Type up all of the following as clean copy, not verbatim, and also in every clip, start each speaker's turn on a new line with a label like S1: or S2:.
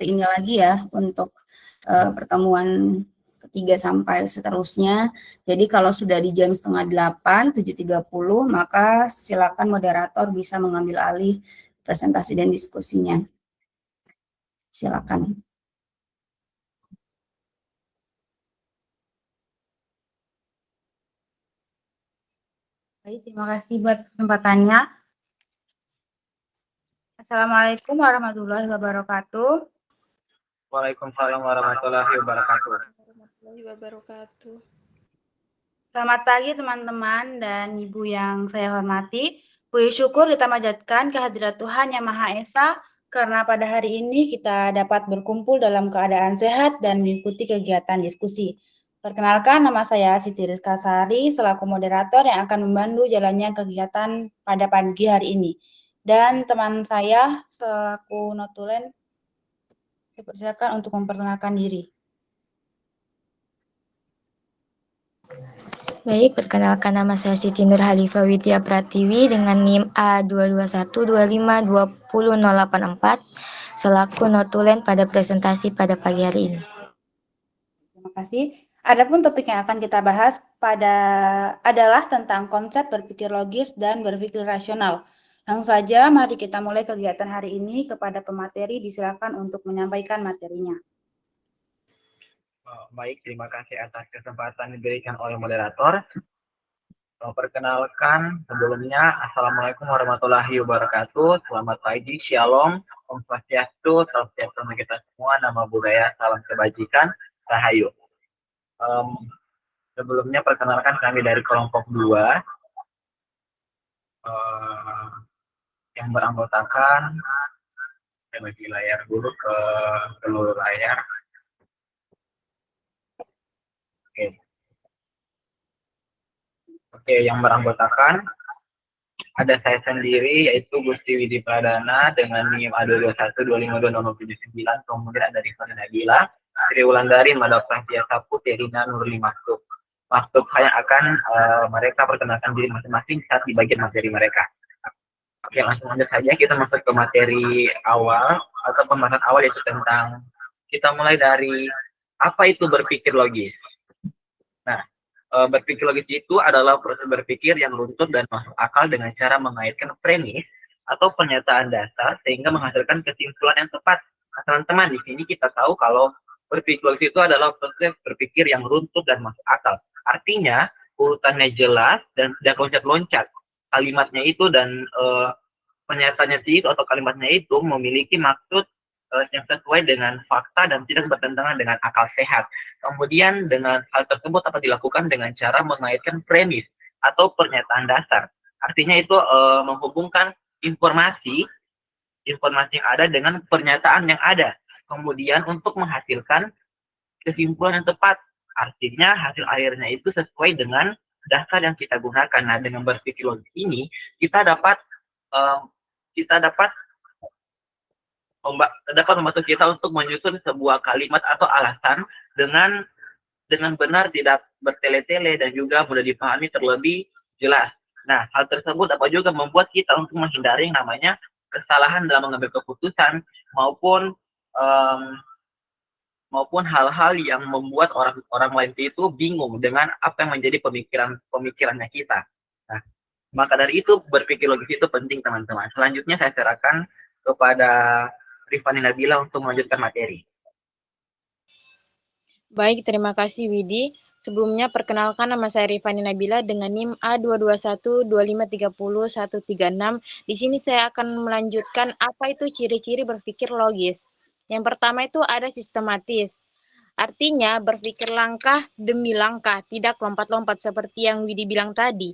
S1: ini lagi ya untuk pertemuan ketiga sampai seterusnya. Jadi kalau sudah di jam 7:30, 7:30, maka silakan moderator bisa mengambil alih presentasi dan diskusinya. Silakan. Baik, terima kasih buat kesempatannya. Assalamualaikum warahmatullahi wabarakatuh.
S2: Waalaikumsalam warahmatullahi wabarakatuh.
S1: Selamat pagi teman-teman dan Ibu yang saya hormati. Puji syukur kita panjatkan kehadirat Tuhan Yang Maha Esa karena pada hari ini kita dapat berkumpul dalam keadaan sehat dan mengikuti kegiatan diskusi. Perkenalkan, nama saya Siti Rizka Sari selaku moderator yang akan membantu jalannya kegiatan pada pagi hari ini. Dan teman saya selaku notulen dipersilakan untuk memperkenalkan diri.
S3: Baik, perkenalkan nama saya Siti Nur Halifah Widya Pratiwi dengan NIM A221252084 selaku notulen pada presentasi pada pagi hari ini.
S1: Terima kasih. Adapun topik yang akan kita bahas adalah tentang konsep berpikir logis dan berpikir rasional. Langsung saja, mari kita mulai kegiatan hari ini. Kepada pemateri, disilakan untuk menyampaikan materinya.
S2: Baik, terima kasih atas kesempatan diberikan oleh moderator. Perkenalkan, sebelumnya, Assalamualaikum warahmatullahi wabarakatuh. Selamat pagi, Shalom, Om Swastiastu, salam sejahtera bagi kita semua, nama budaya, salam kebajikan, Rahayu. Sebelumnya, perkenalkan kami dari kelompok 2, yang beranggotakan, saya bagi layar dulu ke seluruh layar. Oke, yang beranggotakan ada saya sendiri yaitu Gusti Widi Pradana dengan NIM A221252079, kemudian ada Rifani Nabila, Sri Wulandari, Madok Prahtiasa Putri, Rina Nurli Maktub. Maktub saya akan mereka perkenalkan diri masing-masing saat di bagian materi mereka. Oke, langsung aja saja kita masuk ke materi awal atau pembahasan awal, yaitu tentang kita mulai dari apa itu berpikir logis. Nah, berpikir logis itu adalah proses berpikir yang runtut dan masuk akal dengan cara mengaitkan premis atau pernyataan dasar sehingga menghasilkan kesimpulan yang tepat. Nah, teman-teman, di sini kita tahu kalau berpikir logis itu adalah proses berpikir yang runtut dan masuk akal. Artinya, urutannya jelas dan tidak loncat-loncat. Kalimatnya itu dan pernyataannya itu atau kalimatnya itu memiliki maksud yang sesuai dengan fakta dan tidak bertentangan dengan akal sehat. Kemudian dengan hal tersebut dapat dilakukan dengan cara mengaitkan premis atau pernyataan dasar. Artinya itu menghubungkan informasi yang ada dengan pernyataan yang ada. Kemudian untuk menghasilkan kesimpulan yang tepat. Artinya hasil akhirnya itu sesuai dengan dasar yang kita gunakan. Nah, dengan berpikir logis ini kita dapat membantu kita untuk menyusun sebuah kalimat atau alasan dengan benar, tidak bertele-tele dan juga mudah dipahami terlebih jelas. Nah, hal tersebut dapat juga membuat kita untuk menghindari yang namanya kesalahan dalam mengambil keputusan maupun hal-hal yang membuat orang lain itu bingung dengan apa yang menjadi pemikirannya kita. Nah, maka dari itu berpikir logis itu penting, teman-teman. Selanjutnya saya serahkan kepada Rifani Nabila untuk melanjutkan materi.
S4: Baik, terima kasih Widi. Sebelumnya perkenalkan nama saya Rifani Nabila dengan NIM A2212530-136. Di sini saya akan melanjutkan apa itu ciri-ciri berpikir logis. Yang pertama itu ada sistematis. Artinya berpikir langkah demi langkah, tidak lompat-lompat seperti yang Widi bilang tadi.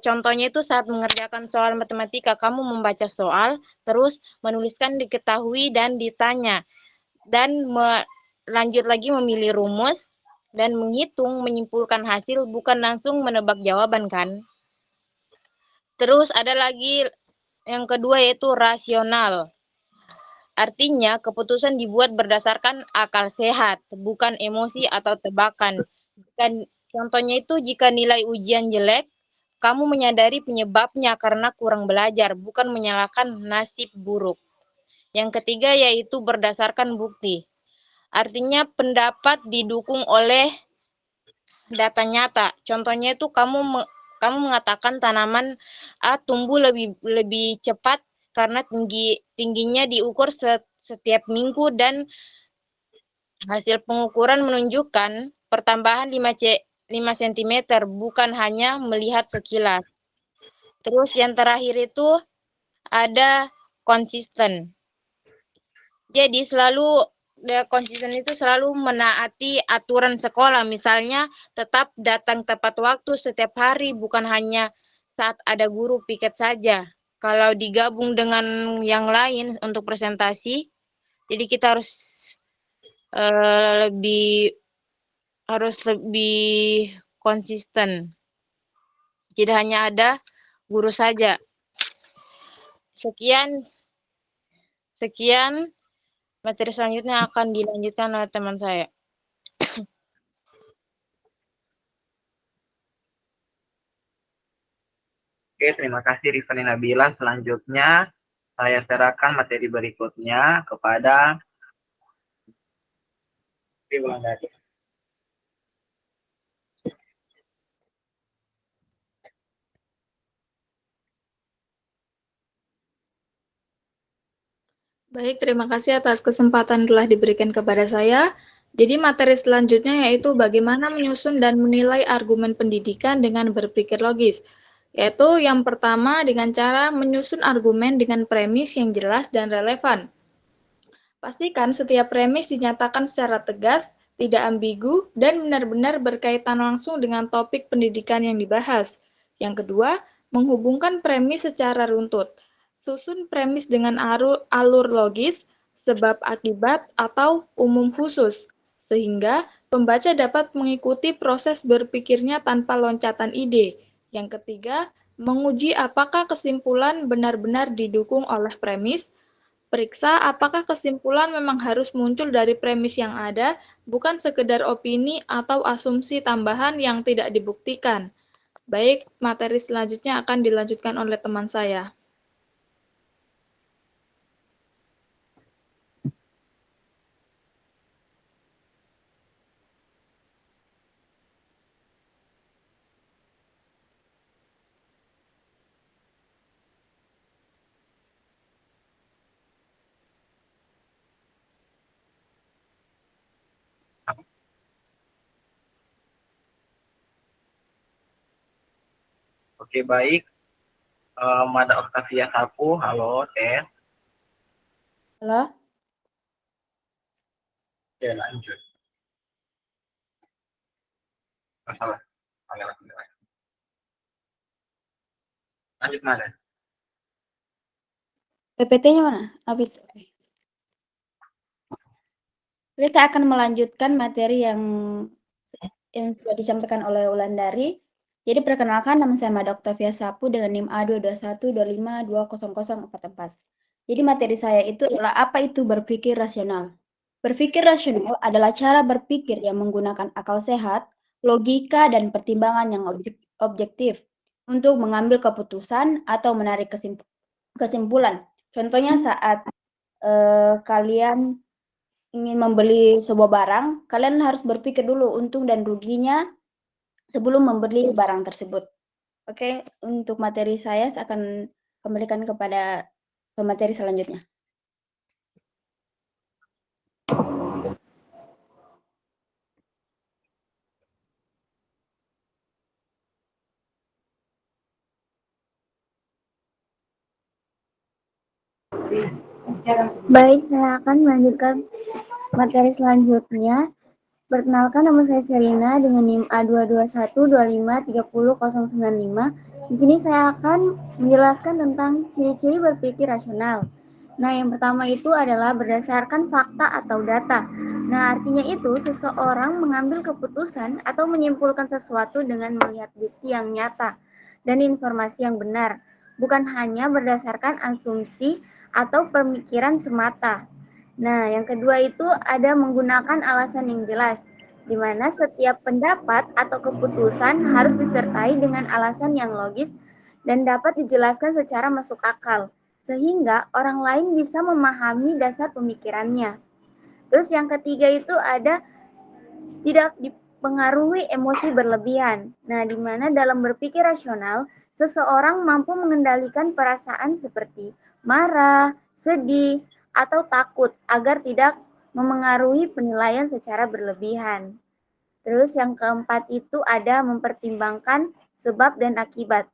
S4: Contohnya itu saat mengerjakan soal matematika, kamu membaca soal, terus menuliskan diketahui dan ditanya, dan lanjut lagi memilih rumus, dan menghitung, menyimpulkan hasil, bukan langsung menebak jawaban kan. Terus ada lagi yang kedua yaitu rasional. Artinya keputusan dibuat berdasarkan akal sehat, bukan emosi atau tebakan. Dan contohnya itu jika nilai ujian jelek, kamu menyadari penyebabnya karena kurang belajar, bukan menyalahkan nasib buruk. Yang ketiga yaitu berdasarkan bukti. Artinya pendapat didukung oleh data nyata. Contohnya itu kamu mengatakan tanaman A tumbuh lebih cepat karena tingginya diukur setiap minggu dan hasil pengukuran menunjukkan pertambahan 5 cm, bukan hanya melihat sekilas. Terus yang terakhir itu ada konsisten. Jadi konsisten itu selalu menaati aturan sekolah. Misalnya tetap datang tepat waktu setiap hari, bukan hanya saat ada guru piket saja. Kalau digabung dengan yang lain untuk presentasi, jadi kita harus lebih konsisten. Tidak hanya ada guru saja. Sekian materi selanjutnya akan dilanjutkan oleh teman saya.
S2: Oke, terima kasih Rifani Nabila. Selanjutnya saya serahkan materi berikutnya kepada Wulandari.
S5: Baik, terima kasih atas kesempatan telah diberikan kepada saya. Jadi materi selanjutnya yaitu bagaimana menyusun dan menilai argumen pendidikan dengan berpikir logis. Yaitu yang pertama dengan cara menyusun argumen dengan premis yang jelas dan relevan. Pastikan setiap premis dinyatakan secara tegas, tidak ambigu, dan benar-benar berkaitan langsung dengan topik pendidikan yang dibahas. Yang kedua, menghubungkan premis secara runtut. Susun premis dengan alur logis, sebab akibat, atau umum khusus, sehingga pembaca dapat mengikuti proses berpikirnya tanpa loncatan ide. Yang ketiga, menguji apakah kesimpulan benar-benar didukung oleh premis. Periksa apakah kesimpulan memang harus muncul dari premis yang ada, bukan sekedar opini atau asumsi tambahan yang tidak dibuktikan. Baik, materi selanjutnya akan dilanjutkan oleh teman saya.
S2: Oke, baik. Mada Octavia Sapu, halo, tes.
S1: Halo?
S2: Oke, lanjut. Masalah. Lanjut, Mada.
S1: PPT-nya mana? Abid. Jadi saya akan melanjutkan materi yang sudah disampaikan oleh Wulandari. Jadi perkenalkan, nama saya Mada Octavia Sapu dengan NIM A22125200044. Jadi materi saya itu adalah apa itu berpikir rasional. Berpikir rasional adalah cara berpikir yang menggunakan akal sehat, logika, dan pertimbangan yang objektif untuk mengambil keputusan atau menarik kesimpulan. Contohnya saat kalian ingin membeli sebuah barang, kalian harus berpikir dulu untung dan ruginya sebelum membeli barang tersebut. Oke, untuk materi saya akan kembalikan kepada pemateri selanjutnya.
S6: Baik, saya akan melanjutkan materi selanjutnya. Perkenalkan, nama saya Serina dengan NIM A22125300095. Di sini saya akan menjelaskan tentang ciri-ciri berpikir rasional. Nah, yang pertama itu adalah berdasarkan fakta atau data. Nah, artinya itu seseorang mengambil keputusan atau menyimpulkan sesuatu dengan melihat bukti yang nyata dan informasi yang benar, bukan hanya berdasarkan asumsi atau pemikiran semata. Nah, yang kedua itu ada menggunakan alasan yang jelas, di mana setiap pendapat atau keputusan harus disertai dengan alasan yang logis dan dapat dijelaskan secara masuk akal. sehingga orang lain bisa memahami dasar pemikirannya. Terus yang ketiga itu ada tidak dipengaruhi emosi berlebihan. Nah, di mana dalam berpikir rasional, seseorang mampu mengendalikan perasaan seperti marah, sedih, atau takut agar tidak memengaruhi penilaian secara berlebihan. Terus yang keempat itu ada mempertimbangkan sebab dan akibat.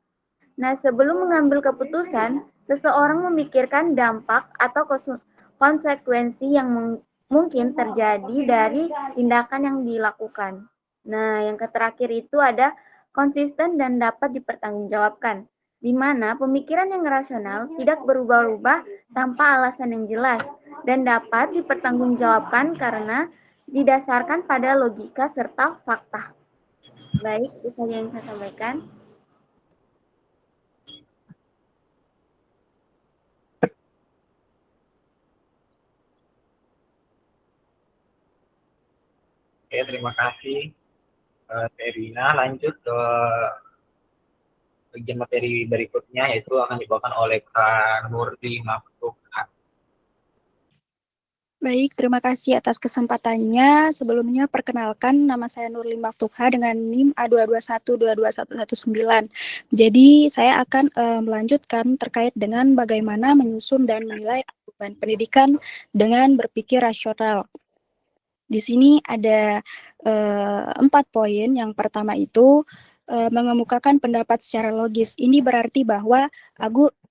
S6: Nah, sebelum mengambil keputusan, seseorang memikirkan dampak atau konsekuensi yang mungkin terjadi dari tindakan yang dilakukan. Nah, yang terakhir itu ada konsisten dan dapat dipertanggungjawabkan, di mana pemikiran yang rasional tidak berubah-ubah tanpa alasan yang jelas dan dapat dipertanggungjawabkan karena didasarkan pada logika serta fakta. Baik, itu saja yang saya sampaikan.
S2: Oke, terima kasih Terina. Lanjut ke bagian materi berikutnya, yaitu akan dibawakan oleh Kak Nurli Maftuha.
S7: Baik, terima kasih atas kesempatannya. Sebelumnya perkenalkan, nama saya Nurli Maftuha dengan NIM A221221119. Jadi saya akan melanjutkan terkait dengan bagaimana menyusun dan menilai argumen pendidikan dengan berpikir rasional. Di sini ada 4 poin. Yang pertama itu mengemukakan pendapat secara logis. Ini berarti bahwa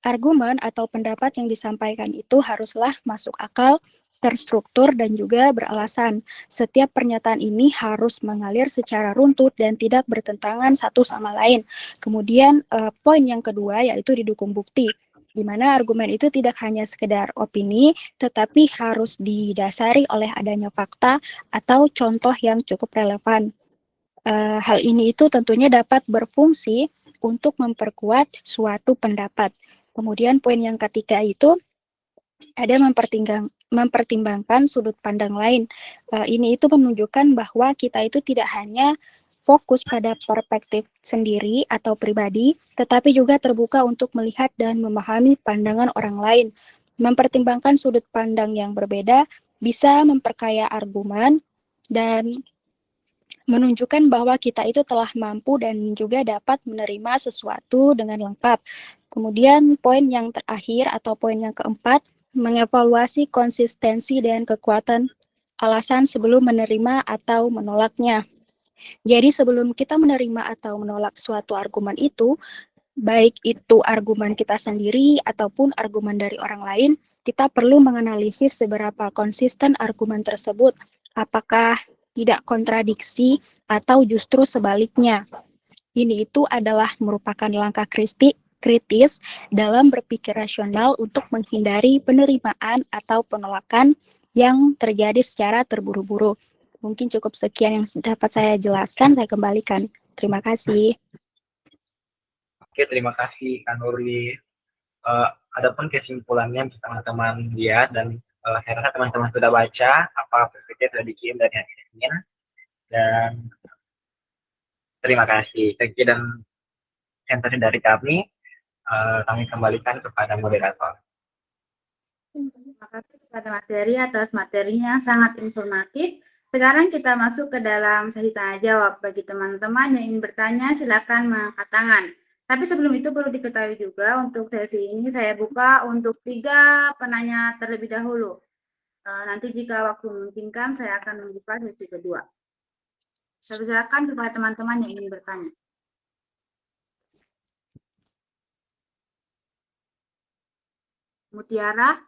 S7: argumen atau pendapat yang disampaikan itu haruslah masuk akal, terstruktur, dan juga beralasan. Setiap pernyataan ini harus mengalir secara runtut dan tidak bertentangan satu sama lain. Kemudian poin yang kedua yaitu didukung bukti, di mana argumen itu tidak hanya sekedar opini, tetapi harus didasari oleh adanya fakta atau contoh yang cukup relevan. Hal ini itu tentunya dapat berfungsi untuk memperkuat suatu pendapat. Kemudian poin yang ketiga itu ada mempertimbangkan sudut pandang lain. Ini itu menunjukkan bahwa kita itu tidak hanya fokus pada perspektif sendiri atau pribadi, tetapi juga terbuka untuk melihat dan memahami pandangan orang lain. Mempertimbangkan sudut pandang yang berbeda bisa memperkaya argumen dan menunjukkan bahwa kita itu telah mampu dan juga dapat menerima sesuatu dengan lengkap. Kemudian poin yang terakhir atau poin yang keempat, mengevaluasi konsistensi dan kekuatan alasan sebelum menerima atau menolaknya. Jadi sebelum kita menerima atau menolak suatu argumen itu, baik itu argumen kita sendiri ataupun argumen dari orang lain, kita perlu menganalisis seberapa konsisten argumen tersebut. Apakah tidak kontradiksi atau justru sebaliknya. Ini itu adalah merupakan langkah kritis dalam berpikir rasional untuk menghindari penerimaan atau penolakan yang terjadi secara terburu-buru. Mungkin cukup sekian yang dapat saya jelaskan, saya kembalikan. Terima kasih.
S2: Oke, terima kasih Kak Nurli. Adapun kesimpulannya teman-teman lihat dan saya rasa teman-teman sudah baca apa PPT sudah dikirim dari admin, dan terima kasih. Sekian dan dari kami kembalikan kepada moderator.
S1: Terima kasih kepada materi atas materinya sangat informatif. Sekarang kita masuk ke dalam sesi tanya jawab. Bagi teman-teman yang ingin bertanya, silakan mengangkat tangan. Tapi sebelum itu perlu diketahui juga untuk sesi ini saya buka untuk 3 penanya terlebih dahulu. Nanti jika waktu memungkinkan saya akan membuka sesi kedua. Saya silakan kepada teman-teman yang ingin bertanya. Mutiara.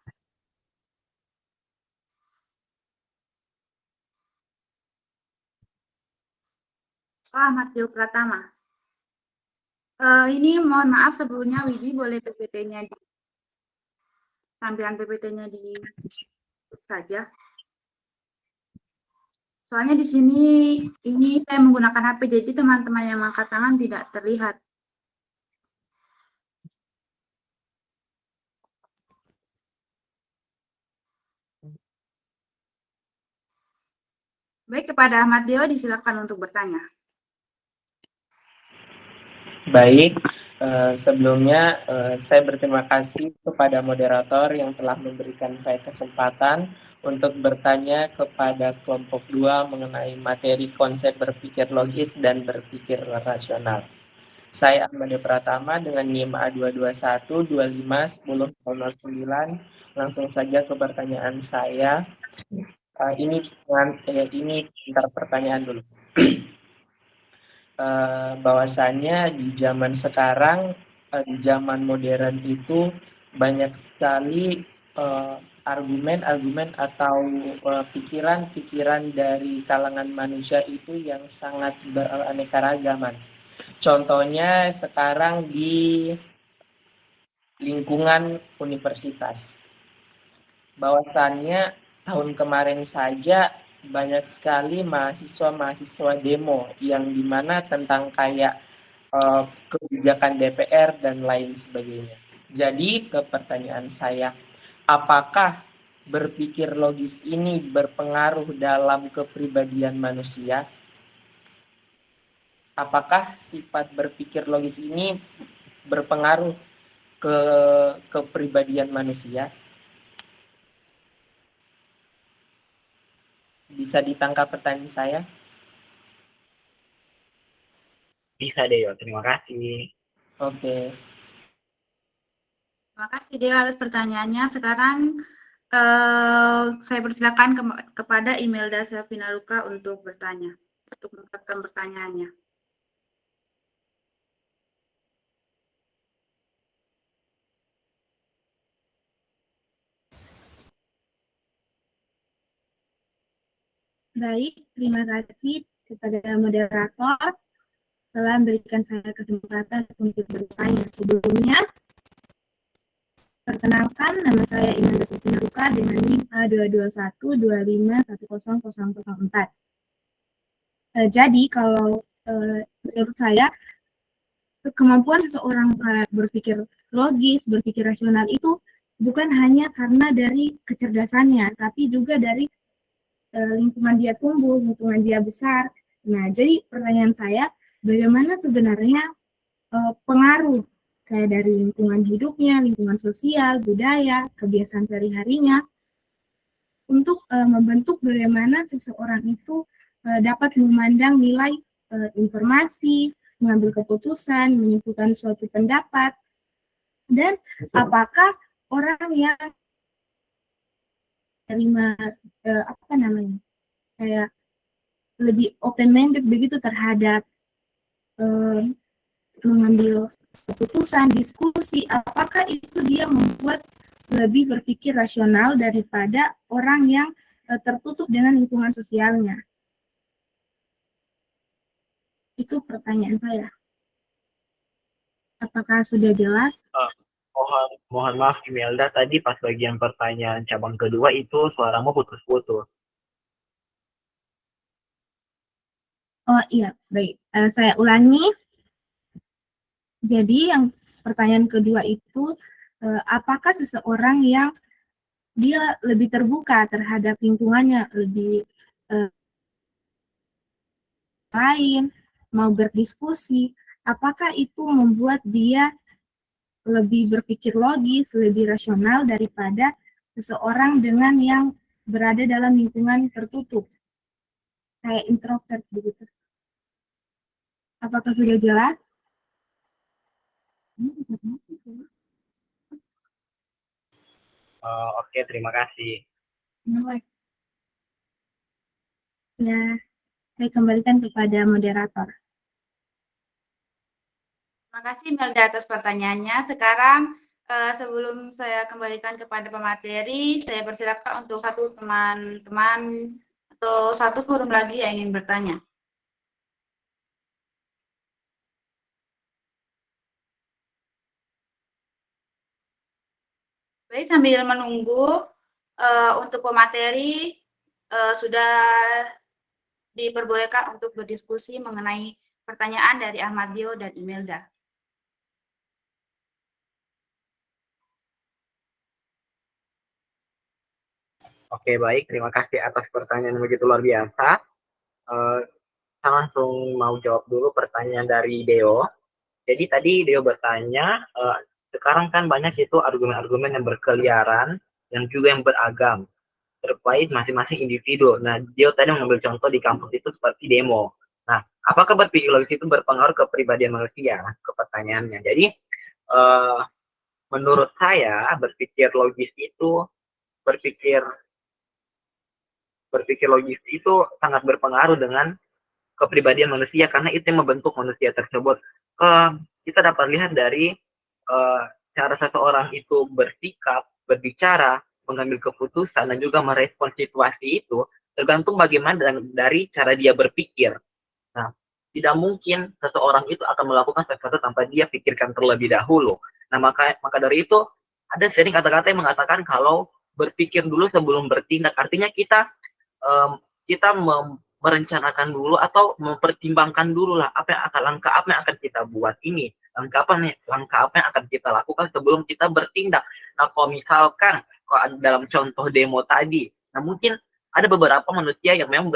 S1: Ahmad Tio Pratama. Ini mohon maaf sebelumnya Widi boleh PPT-nya tampilan PPT-nya di saja. Soalnya di sini ini saya menggunakan HP, jadi teman-teman yang angkat tangan tidak terlihat. Baik, kepada Ahmad Dio disilakan untuk bertanya.
S2: Baik,
S8: Sebelumnya, saya berterima kasih kepada moderator yang telah memberikan saya kesempatan untuk bertanya kepada kelompok 2 mengenai materi konsep berpikir logis dan berpikir rasional. Saya Ahmad Pratama dengan NIM A221251009. Langsung saja ke pertanyaan saya. Ini sebentar pertanyaan dulu. Bahwasannya di zaman sekarang, di zaman modern itu banyak sekali argumen-argumen atau pikiran-pikiran dari kalangan manusia itu yang sangat beraneka ragaman. Contohnya sekarang di lingkungan universitas. Bahwasannya tahun kemarin saja banyak sekali mahasiswa-mahasiswa demo yang dimana tentang kayak kebijakan DPR dan lain sebagainya. Jadi ke pertanyaan saya, apakah berpikir logis ini berpengaruh dalam kepribadian manusia? Apakah sifat berpikir logis ini berpengaruh ke kepribadian manusia? Bisa ditangkap pertanyaan saya?
S2: Bisa deh, yo. Terima kasih.
S8: Oke.
S1: Terima kasih Deo atas pertanyaannya. Sekarang saya persilakan kepada Imelda Selvina Luka untuk bertanya, untuk mengungkapkan pertanyaannya. Baik, terima kasih kepada moderator telah memberikan saya kesempatan untuk bertanya. Sebelumnya, perkenalkan, nama saya Imelda Selvina Luka dengan NIM A22125100004. Jadi, kalau menurut saya, kemampuan seseorang berpikir logis, berpikir rasional itu bukan hanya karena dari kecerdasannya, tapi juga dari lingkungan dia tumbuh, lingkungan dia besar. Nah, jadi pertanyaan saya, bagaimana sebenarnya pengaruh kayak dari lingkungan hidupnya, lingkungan sosial, budaya, kebiasaan sehari-harinya untuk membentuk bagaimana seseorang itu dapat memandang nilai informasi, mengambil keputusan, menyimpulkan suatu pendapat, dan apakah orang yang terima kayak lebih open-minded begitu terhadap mengambil keputusan, diskusi, apakah itu dia membuat lebih berpikir rasional daripada orang yang tertutup dengan lingkungan sosialnya. Itu pertanyaan saya. Apakah sudah jelas?
S2: Mohon maaf Imelda, tadi pas bagian pertanyaan cabang kedua itu suaramu putus-putus.
S1: Oh iya, baik. Saya ulangi. Jadi yang pertanyaan kedua itu, apakah seseorang yang dia lebih terbuka terhadap lingkungannya, lebih lain, mau berdiskusi, apakah itu membuat dia lebih berpikir logis, lebih rasional daripada seseorang dengan yang berada dalam lingkungan tertutup, kayak introvert begitu. Apakah sudah jelas?
S2: Oke, terima kasih.
S1: Ya, saya kembalikan kepada moderator. Terima kasih Melda atas pertanyaannya. Sekarang sebelum saya kembalikan kepada pemateri, saya persilakan untuk satu teman-teman atau satu forum lagi yang ingin bertanya. Baik, sambil menunggu untuk pemateri sudah diperbolehkan untuk berdiskusi mengenai pertanyaan dari Ahmad Dio dan Imelda.
S2: Oke, baik. Terima kasih atas pertanyaan yang begitu luar biasa. Saya langsung mau jawab dulu pertanyaan dari Deo. Jadi tadi dia bertanya, sekarang kan banyak itu argumen-argumen yang berkeliaran, yang juga yang beragam, terkait masing-masing individu. Nah, dia tadi mengambil contoh di kampus itu seperti demo. Nah, apakah berpikir logis itu berpengaruh ke kepribadian manusia? Ke pertanyaannya. Jadi, menurut saya berpikir logis itu berpikir berpikir logis itu sangat berpengaruh dengan kepribadian manusia karena itu yang membentuk manusia tersebut. Kita dapat lihat dari cara seseorang itu bersikap, berbicara, mengambil keputusan, dan juga merespons situasi itu tergantung bagaimana dari cara dia berpikir. Nah, tidak mungkin seseorang itu akan melakukan sesuatu tanpa dia pikirkan terlebih dahulu. Nah, maka dari itu ada sering kata-kata yang mengatakan kalau berpikir dulu sebelum bertindak. Artinya kita kita merencanakan dulu atau mempertimbangkan dulu lah langkah apa yang akan kita buat ini, langkah apa yang akan kita lakukan sebelum kita bertindak. Nah, kalau misalkan dalam contoh demo tadi, nah mungkin ada beberapa manusia yang memang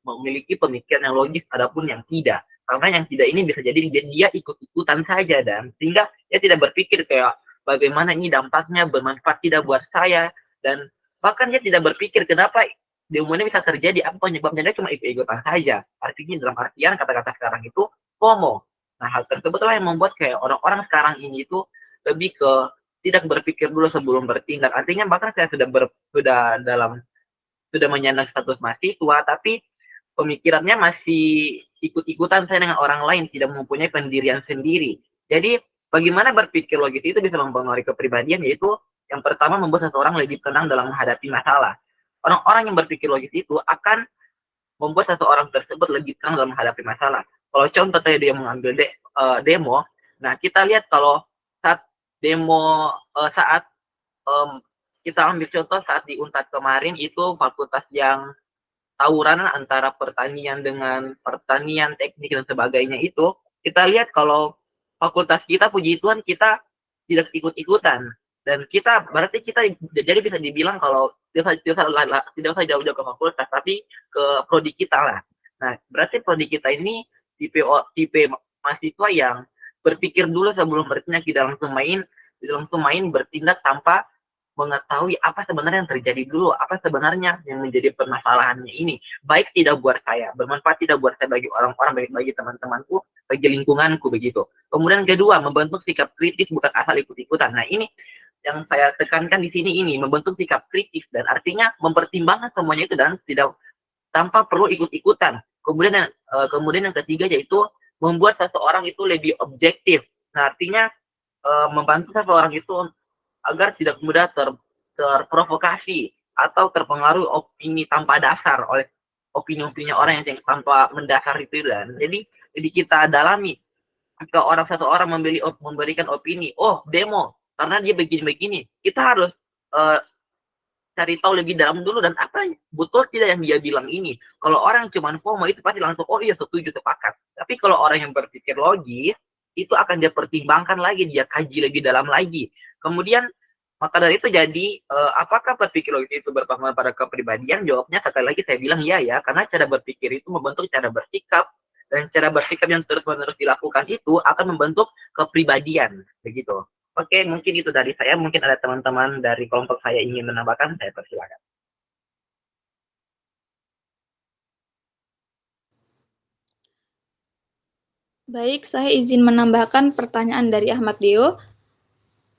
S2: memiliki pemikiran yang logis, adapun yang tidak. Karena yang tidak ini bisa jadi dia ikut-ikutan saja, dan sehingga dia tidak berpikir kayak bagaimana ini dampaknya bermanfaat tidak buat saya, dan bahkan dia tidak berpikir kenapa demo ini bisa terjadi, apa penyebabnya, dia cuma ikut-ikutan saja. Artinya dalam artian kata-kata sekarang itu FOMO. Nah, hal tersebutlah yang membuat kayak orang-orang sekarang ini itu lebih ke tidak berpikir dulu sebelum bertindak. Artinya bahkan saya sudah menyandang status mahasiswa, tapi pemikirannya masih ikut-ikutan saya dengan orang lain, tidak mempunyai pendirian sendiri. Jadi, bagaimana berpikir logis itu bisa mempengaruhi kepribadian, yaitu yang pertama membuat seseorang lebih tenang dalam menghadapi masalah. Orang-orang yang berpikir logis itu akan membuat seseorang tersebut lebih tenang dalam menghadapi masalah. Kalau contoh tadi dia mengambil demo, nah kita lihat kalau saat demo kita ambil contoh saat di Unpad kemarin itu fakultas yang tawuran antara pertanian dengan pertanian teknik dan sebagainya itu, kita lihat kalau fakultas kita, puji Tuhan, kita tidak ikut-ikutan, dan kita berarti kita jadi bisa dibilang kalau tidak usah jauh-jauh ke fakultas, tapi ke prodi kita lah. Nah, berarti prodi kita ini tipe mahasiswa yang berpikir dulu sebelum bertindak, tidak langsung main bertindak tanpa mengetahui apa sebenarnya yang terjadi dulu, apa sebenarnya yang menjadi permasalahannya ini. Baik tidak buat saya, bermanfaat tidak buat saya bagi orang-orang, baik bagi teman-temanku, bagi lingkunganku, begitu. Kemudian kedua, membentuk sikap kritis bukan asal ikut-ikutan. Nah, ini yang saya tekankan di sini, ini membentuk sikap kritis, dan artinya mempertimbangkan semuanya itu dan tidak tanpa perlu ikut-ikutan. Kemudian yang ketiga yaitu membuat seseorang itu lebih objektif. Nah, artinya membantu seseorang itu agar tidak mudah terprovokasi atau terpengaruh opini tanpa dasar oleh opini-opini orang yang tanpa mendasar itu. Dan jadi kita dalami jika seseorang memberikan opini, oh demo karena dia begini-begini, kita harus cari tahu lebih dalam dulu dan apa betul tidak yang dia bilang ini. Kalau orang cuma FOMO itu pasti langsung oh iya setuju, sepakat. Tapi kalau orang yang berpikir logis itu akan dia pertimbangkan lagi, dia kaji lebih dalam lagi. Kemudian maka dari itu jadi apakah berpikir logis itu berpengaruh pada kepribadian? Jawabnya sekali lagi saya bilang ya, karena cara berpikir itu membentuk cara bersikap, dan cara bersikap yang terus-menerus dilakukan itu akan membentuk kepribadian, begitu. Oke, mungkin itu dari saya. Mungkin ada teman-teman dari kelompok saya ingin menambahkan, saya persilakan.
S5: Baik, saya izin menambahkan pertanyaan dari Ahmad Deo.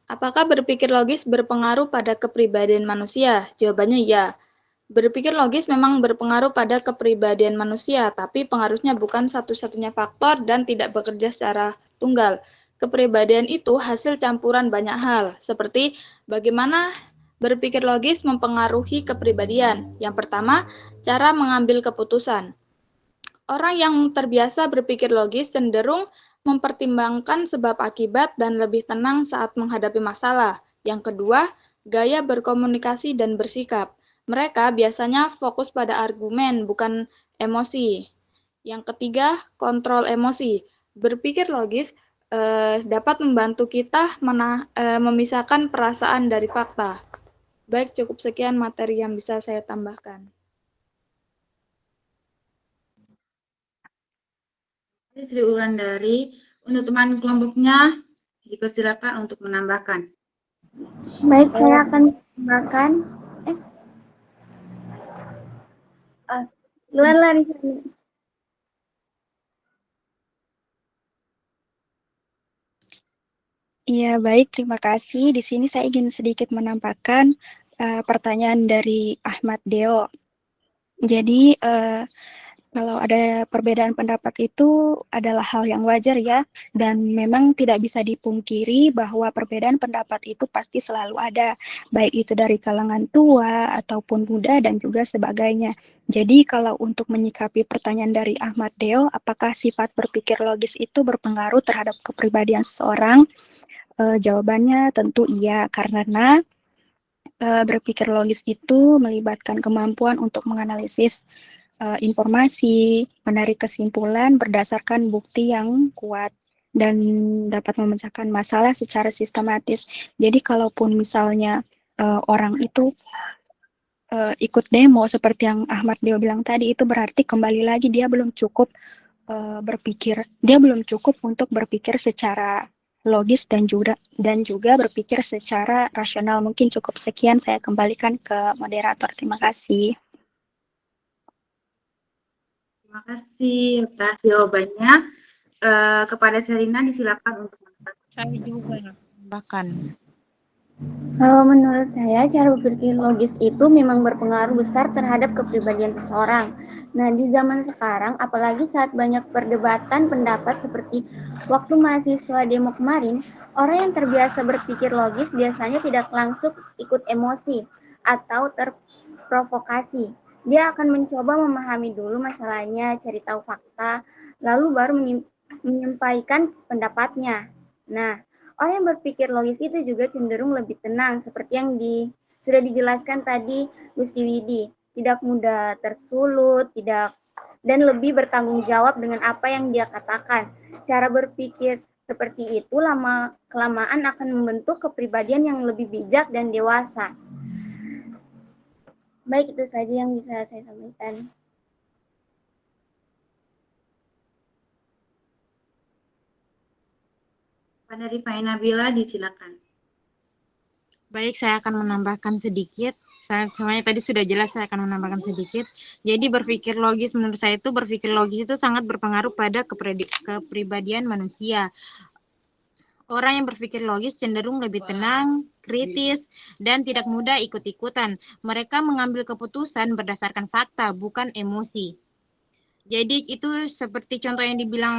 S5: Apakah berpikir logis berpengaruh pada kepribadian manusia? Jawabannya ya. Berpikir logis memang berpengaruh pada kepribadian manusia, tapi pengaruhnya bukan satu-satunya faktor dan tidak bekerja secara tunggal. Kepribadian itu hasil campuran banyak hal, seperti bagaimana berpikir logis mempengaruhi kepribadian. Yang pertama, cara mengambil keputusan. Orang yang terbiasa berpikir logis cenderung mempertimbangkan sebab akibat dan lebih tenang saat menghadapi masalah. Yang kedua, gaya berkomunikasi dan bersikap. Mereka biasanya fokus pada argumen, bukan emosi. Yang ketiga, kontrol emosi. Berpikir logis dapat membantu kita memisahkan perasaan dari fakta. Baik, cukup sekian materi yang bisa saya tambahkan.
S1: Sri Wulandari, Untuk teman kelompoknya, dipersilakan untuk menambahkan.
S6: Baik, saya akan menambahkan. Luar lari.
S7: Iya, baik. Terima kasih. Di sini saya ingin sedikit menambahkan pertanyaan dari Ahmad Deo. Jadi, kalau ada perbedaan pendapat itu adalah hal yang wajar ya, dan memang tidak bisa dipungkiri bahwa perbedaan pendapat itu pasti selalu ada, baik itu dari kalangan tua ataupun muda dan juga sebagainya. Jadi kalau untuk menyikapi pertanyaan dari Ahmad Deo, apakah sifat berpikir logis itu berpengaruh terhadap kepribadian seseorang? Jawabannya tentu iya, karena berpikir logis itu melibatkan kemampuan untuk menganalisis informasi, menarik kesimpulan berdasarkan bukti yang kuat, dan dapat memecahkan masalah secara sistematis. Jadi kalaupun misalnya orang itu ikut demo seperti yang Ahmad Deo bilang tadi, itu berarti kembali lagi dia belum cukup untuk berpikir secara logis dan juga berpikir secara rasional. Mungkin cukup sekian, saya kembalikan ke moderator. Terima kasih.
S1: Terima kasih atas jawabannya. Kepada Serina disilakan untuk menambahkan.
S4: Saya juga menambahkan.
S6: Kalau menurut saya, cara berpikir logis itu memang berpengaruh besar terhadap kepribadian seseorang. Nah, di zaman sekarang, apalagi saat banyak perdebatan pendapat seperti waktu mahasiswa demo kemarin, orang yang terbiasa berpikir logis biasanya tidak langsung ikut emosi atau terprovokasi. Dia akan mencoba memahami dulu masalahnya, cari tahu fakta, lalu baru menyampaikan pendapatnya. Nah, orang yang berpikir logis itu juga cenderung lebih tenang, seperti yang sudah dijelaskan tadi Gusti Widi. Tidak mudah tersulut, dan lebih bertanggung jawab dengan apa yang dia katakan. Cara berpikir seperti itu lama-kelamaan akan membentuk kepribadian yang lebih bijak dan dewasa. Baik, itu saja yang bisa saya sampaikan.
S1: Pada Rifai Nabila disilakan.
S4: Baik, saya akan menambahkan sedikit. Semuanya tadi sudah jelas, saya akan menambahkan sedikit. Jadi berpikir logis, menurut saya itu berpikir logis itu sangat berpengaruh pada kepribadian manusia. Orang yang berpikir logis cenderung lebih tenang, kritis, dan tidak mudah ikut-ikutan. Mereka mengambil keputusan berdasarkan fakta, bukan emosi. Jadi itu seperti contoh yang dibilang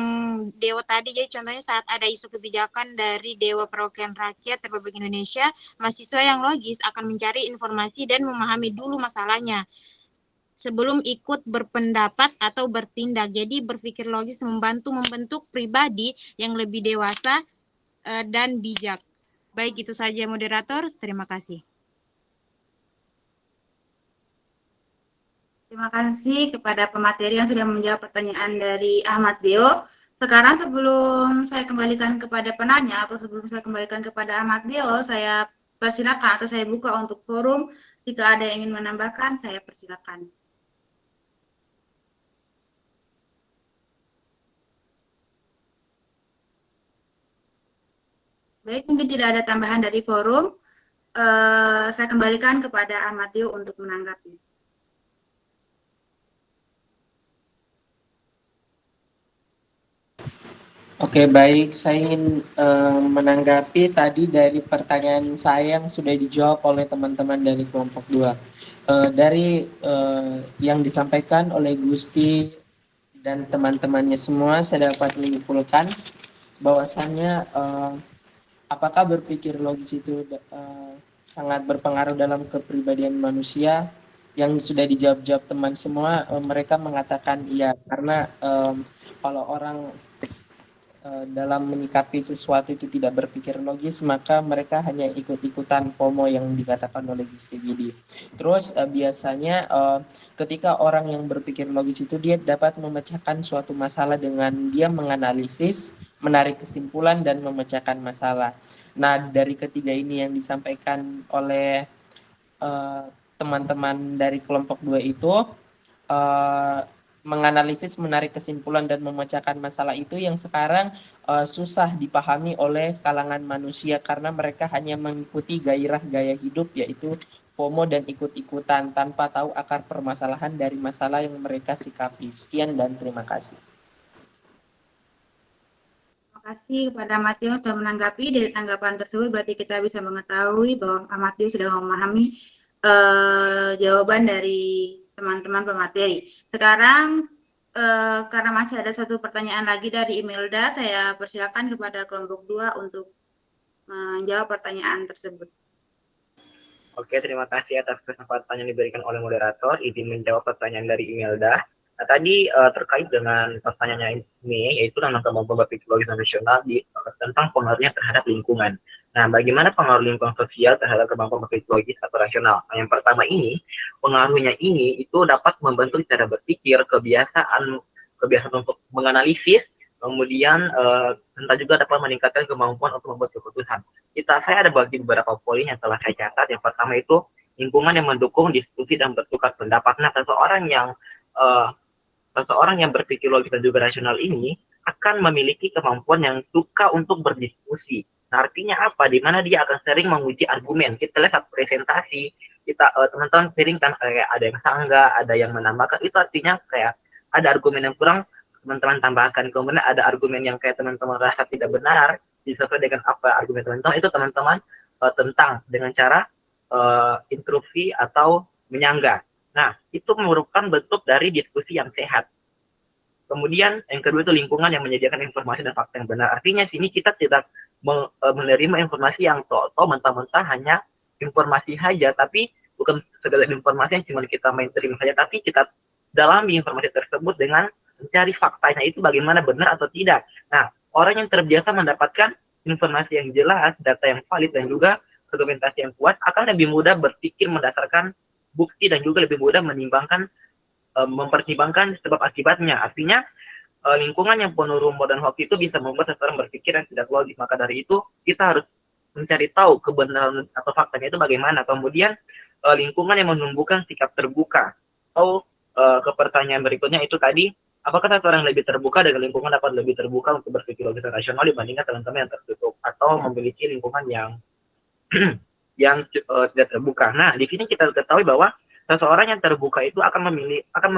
S4: Dewa tadi, jadi contohnya saat ada isu kebijakan dari Dewa Perwakilan Rakyat Republik Indonesia, mahasiswa yang logis akan mencari informasi dan memahami dulu masalahnya sebelum ikut berpendapat atau bertindak. Jadi berpikir logis membentuk pribadi yang lebih dewasa dan bijak. Baik, itu saja moderator. Terima kasih.
S1: Terima kasih kepada pemateri yang sudah menjawab pertanyaan dari Ahmad Deo. Sekarang sebelum saya kembalikan kepada penanya atau sebelum saya kembalikan kepada Ahmad Deo, saya persilakan atau saya buka untuk forum. Jika ada yang ingin menambahkan, saya persilakan. Baik, mungkin tidak ada tambahan dari forum. Saya kembalikan kepada Ahmad Deo untuk menanggapi.
S8: Oke, baik. Saya ingin menanggapi tadi dari pertanyaan saya yang sudah dijawab oleh teman-teman dari kelompok 2. Dari yang disampaikan oleh Gusti dan teman-temannya semua, saya dapat menyimpulkan bahwasannya apakah berpikir logis itu sangat berpengaruh dalam kepribadian manusia. Yang sudah dijawab teman semua, mereka mengatakan iya, karena kalau orang dalam menyikapi sesuatu itu tidak berpikir logis, maka mereka hanya ikut-ikutan FOMO yang dikatakan oleh Gusti Widi. Terus biasanya ketika orang yang berpikir logis itu dia dapat memecahkan suatu masalah dengan dia menganalisis, menarik kesimpulan, dan memecahkan masalah. Nah, dari ketiga ini yang disampaikan oleh teman-teman dari kelompok 2 itu, menganalisis, menarik kesimpulan dan memecahkan masalah itu yang sekarang susah dipahami oleh kalangan manusia karena mereka hanya mengikuti gairah gaya hidup yaitu FOMO dan ikut-ikutan tanpa tahu akar permasalahan dari masalah yang mereka sikapi. Sekian dan terima kasih.
S1: Terima kasih kepada Matthew sudah menanggapi. Dari tanggapan tersebut berarti kita bisa mengetahui bahwa Matthew sudah memahami jawaban dari teman-teman pemateri. Sekarang karena masih ada satu pertanyaan lagi dari Imelda, saya persilakan kepada kelompok 2 untuk menjawab pertanyaan tersebut.
S2: Oke, terima kasih atas kesempatan yang diberikan oleh moderator. Izin menjawab pertanyaan dari Imelda. Nah, tadi terkait dengan pertanyaannya ini, yaitu tentang kemampuan berpikir logis nasional tentang pengaruhnya terhadap lingkungan. Nah, bagaimana pengaruh lingkungan sosial terhadap kemampuan berpikir logis atau rasional? Nah, yang pertama ini, pengaruhnya ini itu dapat membentuk cara berpikir, kebiasaan untuk menganalisis, kemudian entah juga dapat meningkatkan kemampuan untuk membuat keputusan. Saya ada bagi beberapa poin yang telah saya catat. Yang pertama itu lingkungan yang mendukung diskusi dan bertukar pendapat. Nah, seseorang yang berpikir logis dan juga rasional ini akan memiliki kemampuan yang suka untuk berdiskusi. Nah, artinya apa? Di mana dia akan sering menguji argumen. Kita lihat saat presentasi, teman-teman sering kan kayak ada yang sanggah, ada yang menambahkan. Itu artinya kayak ada argumen yang kurang, teman-teman tambahkan. Kemudian ada argumen yang kayak teman-teman rasa tidak benar, disesuaikan dengan apa argumen teman-teman, itu teman-teman tentang dengan cara interupsi atau menyanggah. Nah, itu merupakan bentuk dari diskusi yang sehat. Kemudian yang kedua itu lingkungan yang menyediakan informasi dan fakta yang benar. Artinya sini kita tidak menerima informasi yang mentah-mentah hanya informasi saja, tapi bukan segala informasi yang cuma kita main terima saja, tapi kita dalami informasi tersebut dengan mencari faktanya itu bagaimana benar atau tidak. Nah, orang yang terbiasa mendapatkan informasi yang jelas, data yang valid, dan juga argumentasi yang kuat akan lebih mudah berpikir mendasarkan bukti dan juga lebih mudah mempertimbangkan sebab akibatnya. Artinya lingkungan yang penuh rumor dan hoax itu bisa membuat seseorang berpikir yang tidak logis. Maka dari itu kita harus mencari tahu kebenaran atau faktanya itu bagaimana. Kemudian lingkungan yang menumbuhkan sikap terbuka. Atau ke pertanyaan berikutnya itu tadi, apakah seseorang lebih terbuka dengan lingkungan dapat lebih terbuka untuk berpikir logis dan rasional dibandingkan teman-teman yang tertutup atau memiliki lingkungan yang tidak terbuka. Nah, di sini kita ketahui bahwa seseorang yang terbuka itu akan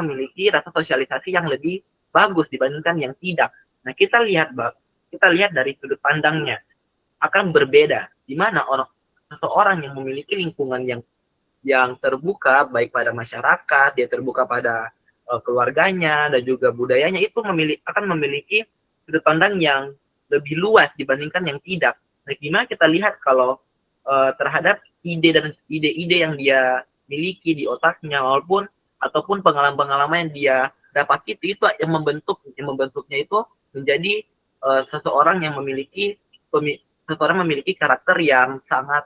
S2: memiliki rasa sosialisasi yang lebih bagus dibandingkan yang tidak. Nah, kita lihat dari sudut pandangnya akan berbeda. Di mana seseorang yang memiliki lingkungan yang terbuka baik pada masyarakat, dia terbuka pada keluarganya dan juga budayanya, itu akan memiliki sudut pandang yang lebih luas dibandingkan yang tidak. Nah, gimana kita lihat kalau terhadap ide-ide yang dia miliki di otaknya ataupun pengalaman-pengalaman yang dia dapat itu yang membentuknya itu menjadi seseorang memiliki karakter yang sangat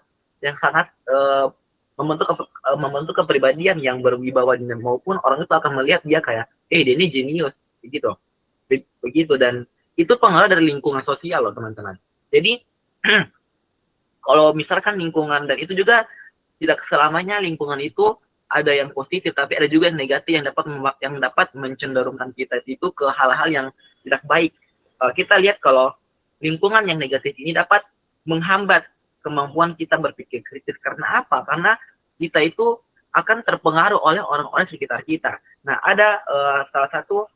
S2: membentuk kepribadian yang berwibawa, maupun orang itu akan melihat dia kayak dia ini jenius begitu. Dan itu pengaruh dari lingkungan sosial loh teman-teman. Jadi kalau misalkan lingkungan, dan itu juga tidak selamanya lingkungan itu ada yang positif, tapi ada juga yang negatif yang dapat mencenderungkan kita itu ke hal-hal yang tidak baik. Kita lihat kalau lingkungan yang negatif ini dapat menghambat kemampuan kita berpikir kritis. Karena apa? Karena kita itu akan terpengaruh oleh orang-orang sekitar kita. Nah, ada salah satu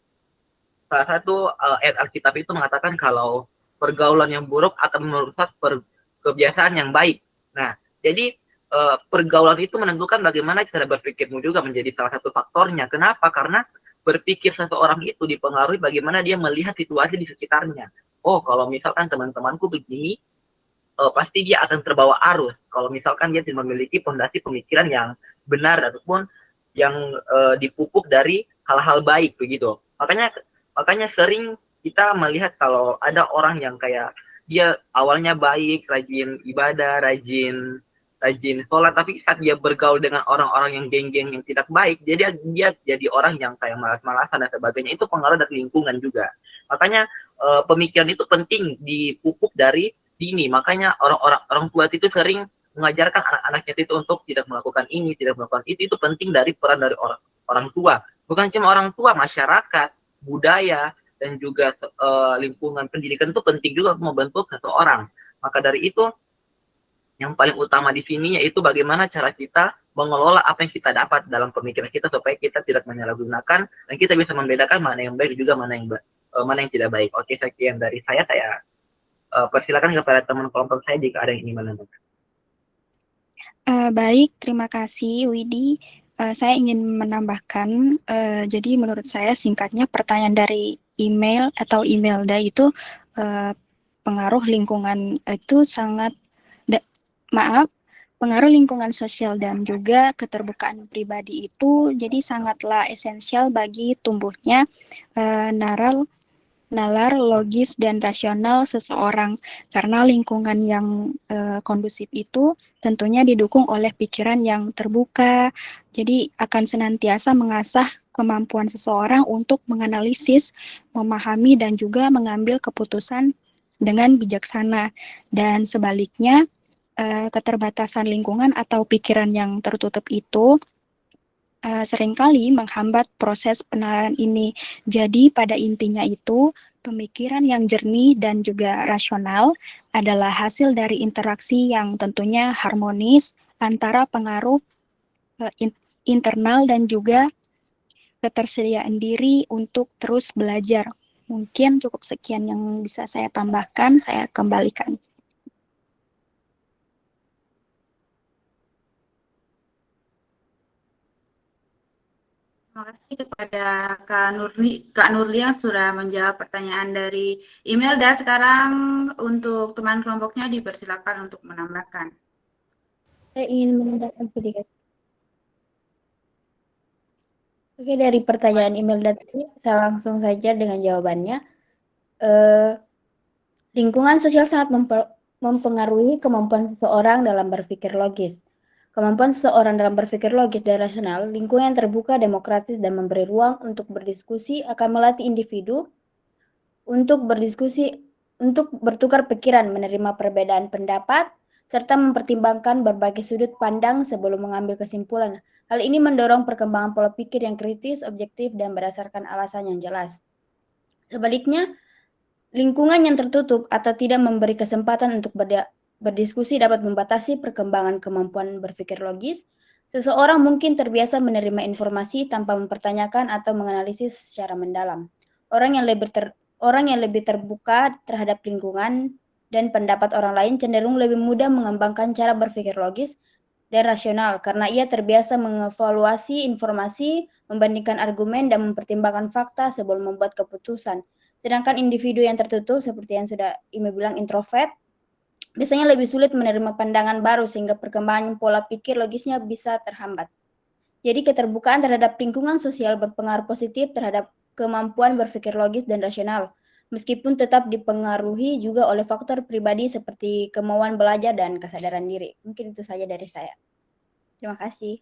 S2: ayat Alkitab itu mengatakan kalau pergaulan yang buruk akan merusak kebiasaan yang baik. Nah, jadi pergaulan itu menentukan bagaimana cara berpikirmu juga menjadi salah satu faktornya. Kenapa? Karena berpikir seseorang itu dipengaruhi bagaimana dia melihat situasi di sekitarnya. Oh, kalau misalkan teman-temanku begini, pasti dia akan terbawa arus. Kalau misalkan dia tidak memiliki fondasi pemikiran yang benar ataupun yang dipupuk dari hal-hal baik begitu. Makanya sering kita melihat kalau ada orang yang kayak dia awalnya baik, rajin ibadah, rajin sholat, tapi saat dia bergaul dengan orang-orang yang geng-geng yang tidak baik, dia jadi orang yang kayak malas-malasan dan sebagainya. Itu pengaruh dari lingkungan juga. Makanya pemikiran itu penting dipupuk dari dini. Makanya orang tua itu sering mengajarkan anak-anaknya itu untuk tidak melakukan ini, tidak melakukan itu. Itu penting dari peran dari orang tua. Bukan cuma orang tua, masyarakat, budaya, dan juga lingkungan pendidikan itu penting juga untuk membentuk seseorang. Maka dari itu, yang paling utama di sini yaitu bagaimana cara kita mengelola apa yang kita dapat dalam pemikiran kita supaya kita tidak menyalahgunakan dan kita bisa membedakan mana yang baik juga mana yang tidak baik. Oke, sekian dari saya. Saya persilakan kepada teman kelompok saya jika ada yang ingin menambahkan.
S7: Baik, terima kasih Widi. Saya ingin menambahkan, jadi menurut saya singkatnya pertanyaan dari email atau emailda itu pengaruh lingkungan itu sangat, pengaruh lingkungan sosial dan juga keterbukaan pribadi itu jadi sangatlah esensial bagi tumbuhnya nalar logis dan rasional seseorang, karena lingkungan yang kondusif itu tentunya didukung oleh pikiran yang terbuka, jadi akan senantiasa mengasah kemampuan seseorang untuk menganalisis, memahami, dan juga mengambil keputusan dengan bijaksana. Dan sebaliknya, keterbatasan lingkungan atau pikiran yang tertutup itu seringkali menghambat proses penalaran ini. Jadi pada intinya itu, pemikiran yang jernih dan juga rasional adalah hasil dari interaksi yang tentunya harmonis antara pengaruh internal dan juga ketersediaan diri untuk terus belajar. Mungkin cukup sekian yang bisa saya tambahkan, saya kembalikan.
S1: Terima kasih kepada Kak Nurli yang sudah menjawab pertanyaan dari email, dan sekarang untuk teman kelompoknya dipersilakan untuk menambahkan.
S9: Saya ingin menambahkan sedikit. Oke, dari pertanyaan email tadi, saya langsung saja dengan jawabannya. Lingkungan sosial sangat mempengaruhi kemampuan seseorang dalam berpikir logis. Kemampuan seseorang dalam berpikir logis dan rasional, lingkungan yang terbuka, demokratis, dan memberi ruang untuk berdiskusi akan melatih individu untuk berdiskusi, untuk bertukar pikiran, menerima perbedaan pendapat, serta mempertimbangkan berbagai sudut pandang sebelum mengambil kesimpulan. Hal ini mendorong perkembangan pola pikir yang kritis, objektif, dan berdasarkan alasan yang jelas. Sebaliknya, lingkungan yang tertutup atau tidak memberi kesempatan untuk berdiskusi dapat membatasi perkembangan kemampuan berpikir logis. Seseorang mungkin terbiasa menerima informasi tanpa mempertanyakan atau menganalisis secara mendalam. Orang yang lebih terbuka terhadap lingkungan dan pendapat orang lain cenderung lebih mudah mengembangkan cara berpikir logis dan rasional karena ia terbiasa mengevaluasi informasi, membandingkan argumen, dan mempertimbangkan fakta sebelum membuat keputusan. Sedangkan individu yang tertutup, seperti yang sudah Imi bilang, introvert, biasanya lebih sulit menerima pandangan baru sehingga perkembangan pola pikir logisnya bisa terhambat. Jadi keterbukaan terhadap lingkungan sosial berpengaruh positif terhadap kemampuan berpikir logis dan rasional, meskipun tetap dipengaruhi juga oleh faktor pribadi seperti kemauan belajar dan kesadaran diri. Mungkin itu saja dari saya. Terima kasih.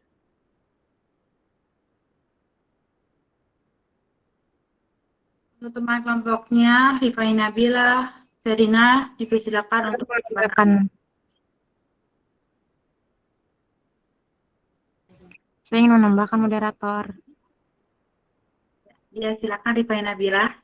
S1: Untuk teman kelompoknya, Rifai Nabila, Serina, dipersilakan untuk menambahkan.
S10: Saya ingin menambahkan, moderator.
S1: Ya, silakan Rifai Nabila.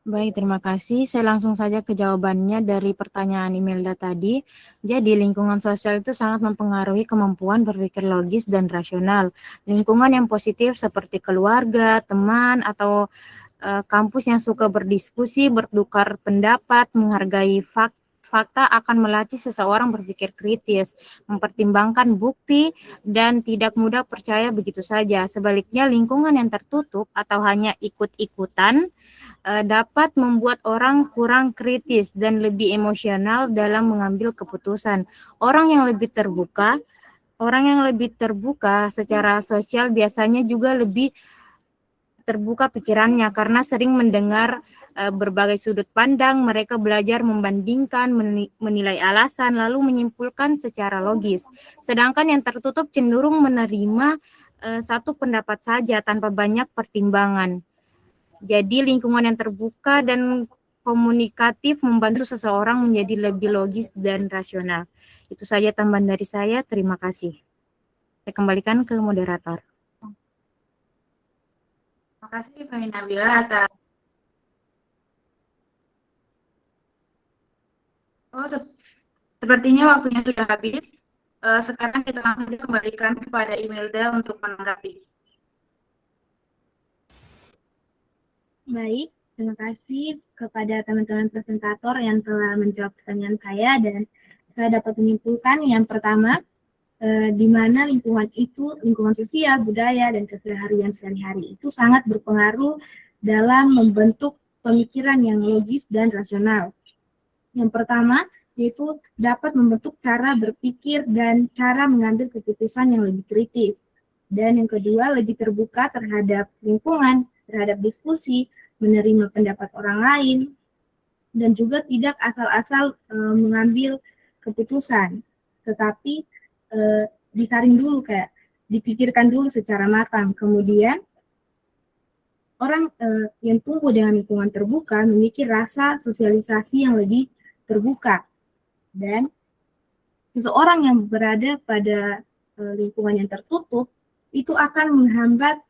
S10: Baik, terima kasih. Saya langsung saja ke jawabannya dari pertanyaan Imelda tadi. Jadi, lingkungan sosial itu sangat mempengaruhi kemampuan berpikir logis dan rasional. Lingkungan yang positif seperti keluarga, teman, atau kampus yang suka berdiskusi, bertukar pendapat, menghargai fakta akan melatih seseorang berpikir kritis, mempertimbangkan bukti, dan tidak mudah percaya begitu saja. Sebaliknya, lingkungan yang tertutup atau hanya ikut-ikutan dapat membuat orang kurang kritis dan lebih emosional dalam mengambil keputusan. Orang yang lebih terbuka secara sosial biasanya juga lebih terbuka pikirannya karena sering mendengar berbagai sudut pandang. Mereka belajar membandingkan, menilai alasan, lalu menyimpulkan secara logis. Sedangkan yang tertutup cenderung menerima satu pendapat saja tanpa banyak pertimbangan. Jadi lingkungan yang terbuka dan komunikatif membantu seseorang menjadi lebih logis dan rasional. Itu saja tambahan dari saya. Terima kasih. Saya kembalikan ke moderator.
S1: kasih Fahmi Nabila atas sepertinya waktunya sudah habis. Sekarang kita langsung dikembalikan kepada Imelda untuk menanggapi.
S11: Baik, terima kasih kepada teman-teman presentator yang telah menjawab pertanyaan saya, dan saya dapat menyimpulkan yang pertama, di mana lingkungan itu, lingkungan sosial, budaya, dan keseharian sehari-hari itu sangat berpengaruh dalam membentuk pemikiran yang logis dan rasional. Yang pertama, yaitu dapat membentuk cara berpikir dan cara mengambil keputusan yang lebih kritis. Dan yang kedua, lebih terbuka terhadap lingkungan, terhadap diskusi, menerima pendapat orang lain, dan juga tidak asal-asal mengambil keputusan, tetapi disaring dulu, kayak dipikirkan dulu secara matang. Kemudian orang yang tumbuh dengan lingkungan terbuka memiliki rasa sosialisasi yang lebih terbuka, dan seseorang yang berada pada lingkungan yang tertutup itu akan menghambat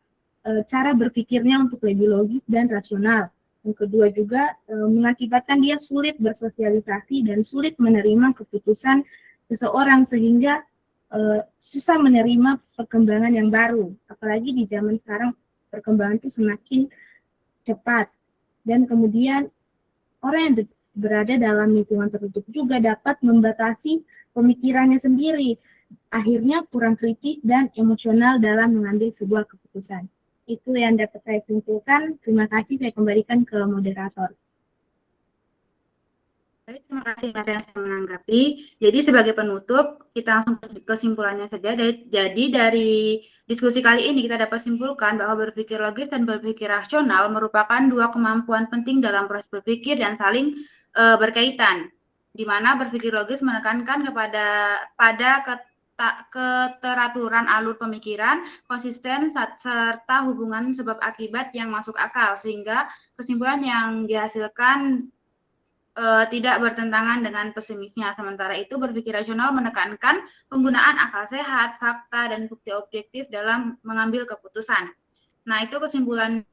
S11: cara berpikirnya untuk lebih logis dan rasional. Yang kedua juga mengakibatkan dia sulit bersosialisasi dan sulit menerima keputusan seseorang, sehingga susah menerima perkembangan yang baru. Apalagi di zaman sekarang perkembangan itu semakin cepat. Dan kemudian orang yang berada dalam lingkungan tertutup juga dapat membatasi pemikirannya sendiri. Akhirnya kurang kritis dan emosional dalam mengambil sebuah keputusan. Itu yang dapat saya simpulkan. Terima kasih, saya kembalikan ke moderator.
S1: Baik, terima kasih Mas yang sudah menanggapi. Jadi sebagai penutup, kita langsung ke kesimpulannya saja. Jadi dari diskusi kali ini kita dapat simpulkan bahwa berpikir logis dan berpikir rasional merupakan dua kemampuan penting dalam proses berpikir dan saling berkaitan. Di mana berpikir logis menekankan pada keteraturan alur pemikiran, konsisten, serta hubungan sebab akibat yang masuk akal, sehingga kesimpulan yang dihasilkan tidak bertentangan dengan pesimisnya. Sementara itu, berpikir rasional menekankan penggunaan akal sehat, fakta, dan bukti objektif dalam mengambil keputusan. Nah, itu kesimpulan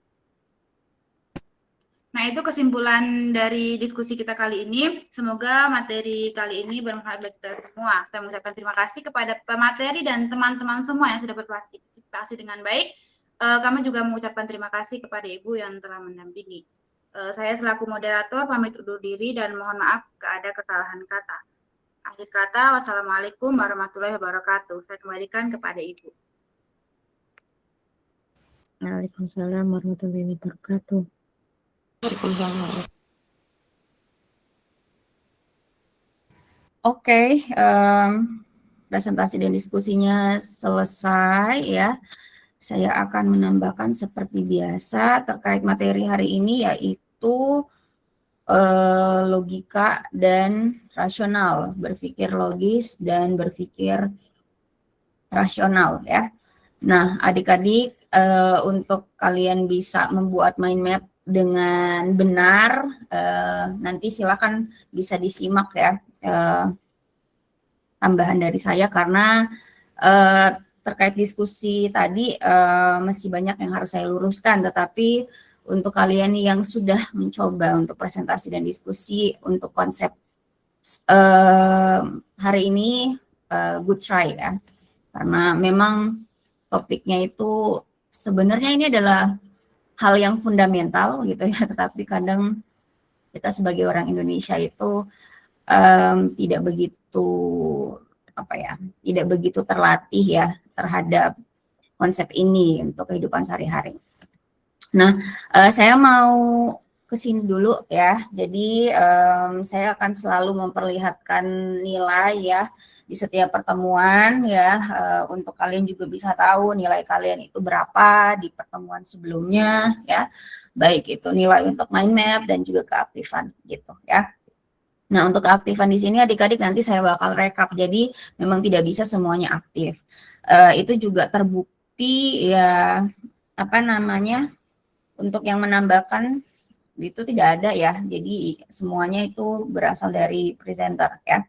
S1: dari diskusi kita kali ini. Semoga materi kali ini bermanfaat bagi kita semua. Saya mengucapkan terima kasih kepada pemateri dan teman-teman semua yang sudah berpartisipasi dengan baik. Kami juga mengucapkan terima kasih kepada Ibu yang telah mendampingi. Saya selaku moderator pamit undur diri dan mohon maaf jika ada kesalahan kata. Akhir kata, wassalamualaikum warahmatullahi wabarakatuh. Saya kembalikan kepada Ibu.
S10: Waalaikumsalam warahmatullahi wabarakatuh. Oke, presentasi dan diskusinya selesai ya. Saya akan menambahkan seperti biasa terkait materi hari ini, yaitu logika dan rasional, berpikir logis dan berpikir rasional ya. Nah, adik-adik, untuk kalian bisa membuat mind map dengan benar, nanti silakan bisa disimak ya tambahan dari saya, karena terkait diskusi tadi masih banyak yang harus saya luruskan, tetapi untuk kalian yang sudah mencoba untuk presentasi dan diskusi untuk konsep hari ini, good try ya, karena memang topiknya itu sebenarnya ini adalah hal yang fundamental gitu ya, tetapi kadang kita sebagai orang Indonesia itu tidak begitu terlatih ya terhadap konsep ini untuk kehidupan sehari-hari. Nah, saya mau kesini dulu ya. Jadi saya akan selalu memperlihatkan nilai ya di setiap pertemuan ya, untuk kalian juga bisa tahu nilai kalian itu berapa di pertemuan sebelumnya ya, baik itu nilai untuk mind map dan juga keaktifan gitu ya. Nah, untuk keaktifan di sini adik-adik nanti saya bakal rekap, jadi memang tidak bisa semuanya aktif. Itu juga terbukti ya, untuk yang menambahkan itu tidak ada ya, jadi semuanya itu berasal dari presenter ya.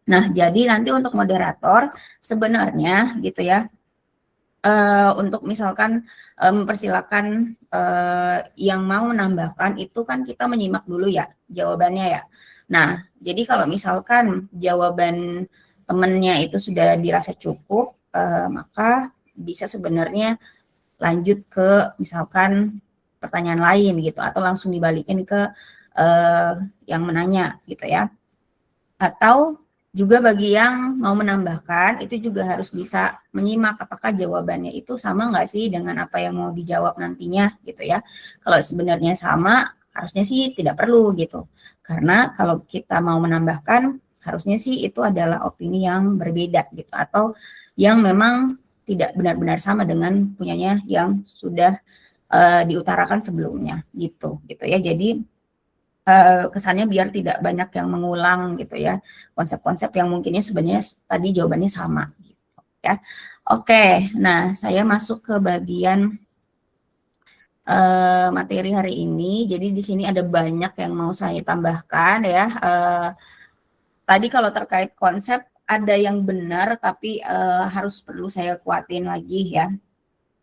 S10: Nah, jadi nanti untuk moderator sebenarnya gitu ya,
S12: untuk misalkan mempersilakan yang mau menambahkan itu kan kita menyimak dulu ya jawabannya ya. Nah, jadi kalau misalkan jawaban temennya itu sudah dirasa cukup, maka bisa sebenarnya lanjut ke misalkan pertanyaan lain gitu, atau langsung dibalikin ke yang menanya gitu ya. Atau juga bagi yang mau menambahkan, itu juga harus bisa menyimak apakah jawabannya itu sama nggak sih dengan apa yang mau dijawab nantinya gitu ya. Kalau sebenarnya sama, harusnya sih tidak perlu gitu. Karena kalau kita mau menambahkan, harusnya sih itu adalah opini yang berbeda gitu. Atau yang memang tidak benar-benar sama dengan punyanya yang sudah diutarakan sebelumnya gitu ya. Jadi kesannya biar tidak banyak yang mengulang gitu ya, konsep-konsep yang mungkinnya sebenarnya tadi jawabannya sama gitu ya. Oke, nah saya masuk ke bagian materi hari ini. Jadi di sini ada banyak yang mau saya tambahkan ya. Tadi kalau terkait konsep ada yang benar, tapi harus perlu saya kuatin lagi ya,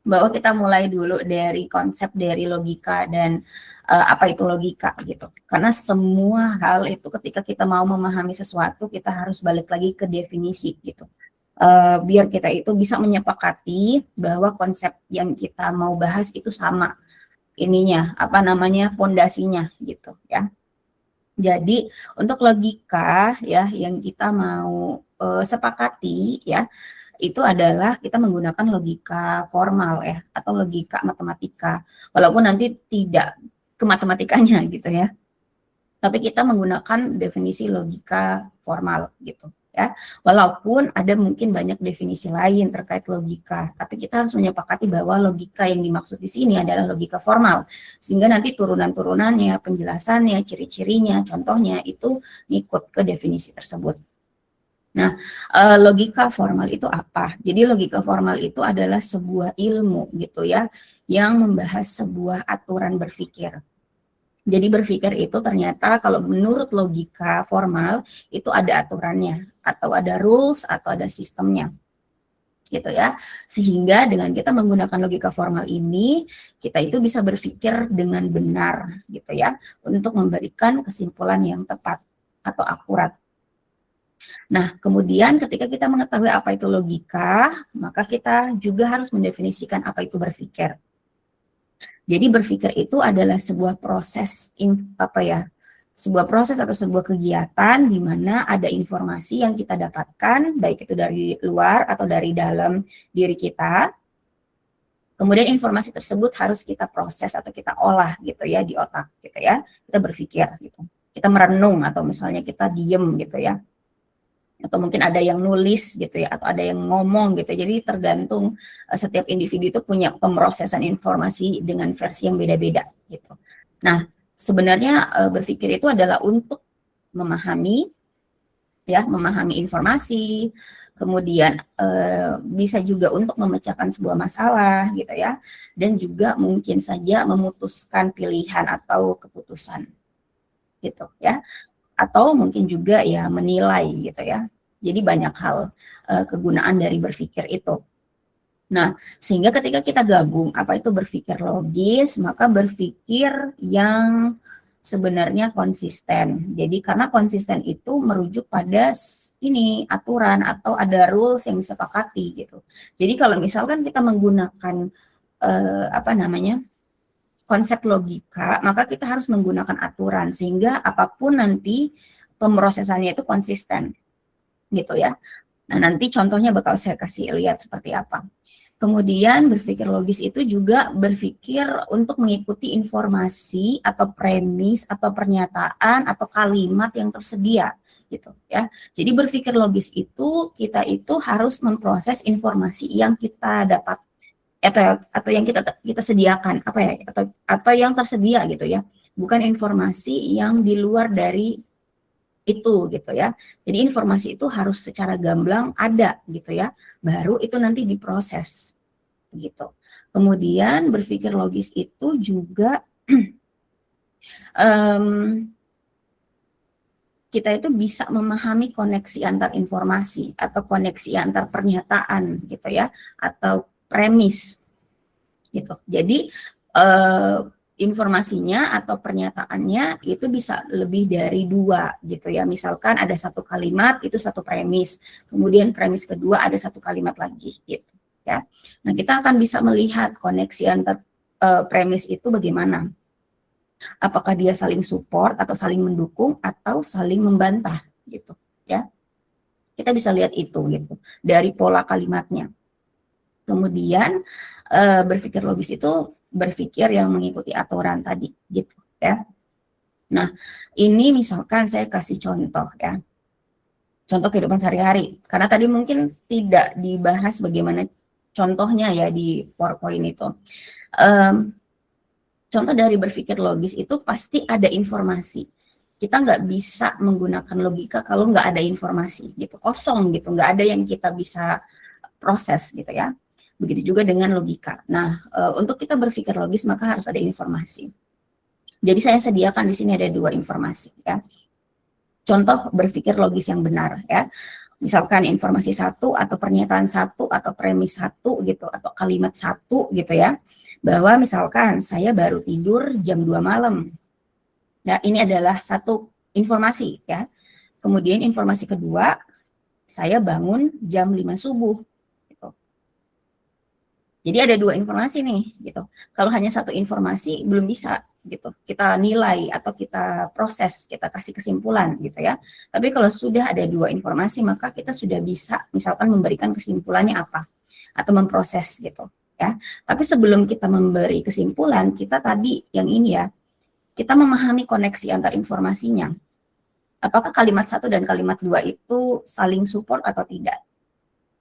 S12: bahwa kita mulai dulu dari konsep dari logika dan apa itu logika gitu. Karena semua hal itu ketika kita mau memahami sesuatu, kita harus balik lagi ke definisi gitu. Biar kita itu bisa menyepakati bahwa konsep yang kita mau bahas itu sama ininya, apa namanya, pondasinya gitu ya. Jadi untuk logika ya yang kita mau sepakati ya, itu adalah kita menggunakan logika formal ya, atau logika matematika. Walaupun nanti tidak ke matematikanya gitu ya. Tapi kita menggunakan definisi logika formal gitu ya. Walaupun ada mungkin banyak definisi lain terkait logika, tapi kita harus menyepakati bahwa logika yang dimaksud di sini adalah logika formal. Sehingga nanti turunan-turunannya, penjelasannya, ciri-cirinya, contohnya itu ngikut ke definisi tersebut. Nah, logika formal itu apa? Jadi logika formal itu adalah sebuah ilmu gitu ya, yang membahas sebuah aturan berpikir. Jadi berpikir itu ternyata kalau menurut logika formal itu ada aturannya, atau ada rules, atau ada sistemnya. Gitu ya. Sehingga dengan kita menggunakan logika formal ini, kita itu bisa berpikir dengan benar gitu ya, untuk memberikan kesimpulan yang tepat atau akurat. Nah, kemudian ketika kita mengetahui apa itu logika, maka kita juga harus mendefinisikan apa itu berpikir. Jadi berpikir itu adalah sebuah proses sebuah proses atau sebuah kegiatan di mana ada informasi yang kita dapatkan, baik itu dari luar atau dari dalam diri kita. Kemudian informasi tersebut harus kita proses atau kita olah gitu ya di otak gitu ya. Kita berpikir gitu. Kita merenung atau misalnya kita diem gitu ya. Atau mungkin ada yang nulis gitu ya, atau ada yang ngomong gitu. Jadi tergantung setiap individu itu punya pemrosesan informasi dengan versi yang beda-beda gitu. Nah, sebenarnya berpikir itu adalah untuk memahami ya, memahami informasi, kemudian bisa juga untuk memecahkan sebuah masalah gitu ya, dan juga mungkin saja memutuskan pilihan atau keputusan gitu ya. Atau mungkin juga ya menilai gitu ya. Jadi banyak hal kegunaan dari berpikir itu. Nah, sehingga ketika kita gabung apa itu berpikir logis, maka berpikir yang sebenarnya konsisten. Jadi karena konsisten itu merujuk pada ini aturan atau ada rules yang disepakati gitu. Jadi kalau misalkan kita menggunakan konsep logika, maka kita harus menggunakan aturan sehingga apapun nanti pemrosesannya itu konsisten gitu ya. Nah, nanti contohnya bakal saya kasih lihat seperti apa. Kemudian berpikir logis itu juga berpikir untuk mengikuti informasi atau premis atau pernyataan atau kalimat yang tersedia gitu ya. Jadi berpikir logis itu kita itu harus memproses informasi yang kita dapat atau yang kita sediakan atau yang tersedia gitu ya, bukan informasi yang di luar dari itu gitu ya. Jadi informasi itu harus secara gamblang ada gitu ya, baru itu nanti diproses gitu. Kemudian berpikir logis itu juga kita itu bisa memahami koneksi antar informasi atau koneksi antar pernyataan gitu ya, atau premis gitu. Jadi informasinya atau pernyataannya itu bisa lebih dari 2 gitu ya. Misalkan ada 1 kalimat itu 1 premis, kemudian premis kedua ada 1 kalimat lagi gitu ya. Nah, kita akan bisa melihat koneksi antar premis itu bagaimana. Apakah dia saling support atau saling mendukung atau saling membantah gitu ya. Kita bisa lihat itu gitu dari pola kalimatnya. Kemudian berpikir logis itu berpikir yang mengikuti aturan tadi gitu ya. Nah, ini misalkan saya kasih contoh ya. Contoh kehidupan sehari-hari. Karena tadi mungkin tidak dibahas bagaimana contohnya ya di PowerPoint itu. Contoh dari berpikir logis itu pasti ada informasi. Kita nggak bisa menggunakan logika kalau nggak ada informasi gitu. Kosong gitu, nggak ada yang kita bisa proses gitu ya. Begitu juga dengan logika. Nah, untuk kita berpikir logis maka harus ada informasi. Jadi saya sediakan di sini ada 2 informasi ya. Contoh berpikir logis yang benar ya. Misalkan informasi 1 atau pernyataan 1 atau premis 1 gitu atau kalimat 1 gitu ya. Bahwa misalkan saya baru tidur jam 2 malam. Ya, ini adalah 1 informasi ya. Kemudian informasi kedua, saya bangun jam 5 subuh. Jadi ada 2 informasi nih gitu. Kalau hanya 1 informasi belum bisa gitu. Kita nilai atau kita proses, kita kasih kesimpulan gitu ya. Tapi kalau sudah ada 2 informasi maka kita sudah bisa misalkan memberikan kesimpulannya apa atau memproses gitu ya. Tapi sebelum kita memberi kesimpulan, kita tadi yang ini ya, kita memahami koneksi antar informasinya. Apakah kalimat 1 dan kalimat 2 itu saling support atau tidak?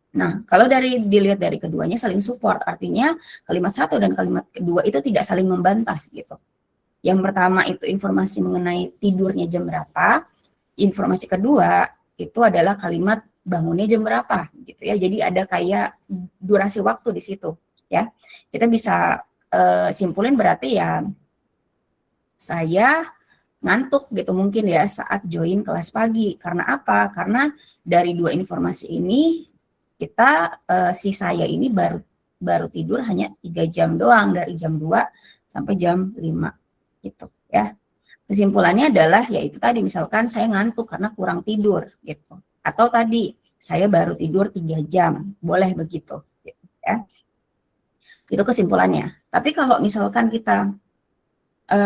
S12: Nah, kalau dilihat dari keduanya saling support, artinya kalimat 1 dan kalimat kedua itu tidak saling membantah gitu. Yang pertama itu informasi mengenai tidurnya jam berapa, informasi kedua itu adalah kalimat bangunnya jam berapa gitu ya. Jadi ada kayak durasi waktu di situ ya. Kita bisa simpulin berarti ya saya ngantuk gitu mungkin ya saat join kelas pagi. Karena apa? Karena dari 2 informasi ini kita si saya ini baru tidur hanya 3 jam doang dari jam 2 sampai jam 5 gitu ya. Kesimpulannya adalah yaitu tadi misalkan saya ngantuk karena kurang tidur gitu. Atau tadi saya baru tidur 3 jam, boleh begitu gitu ya. Itu kesimpulannya. Tapi kalau misalkan kita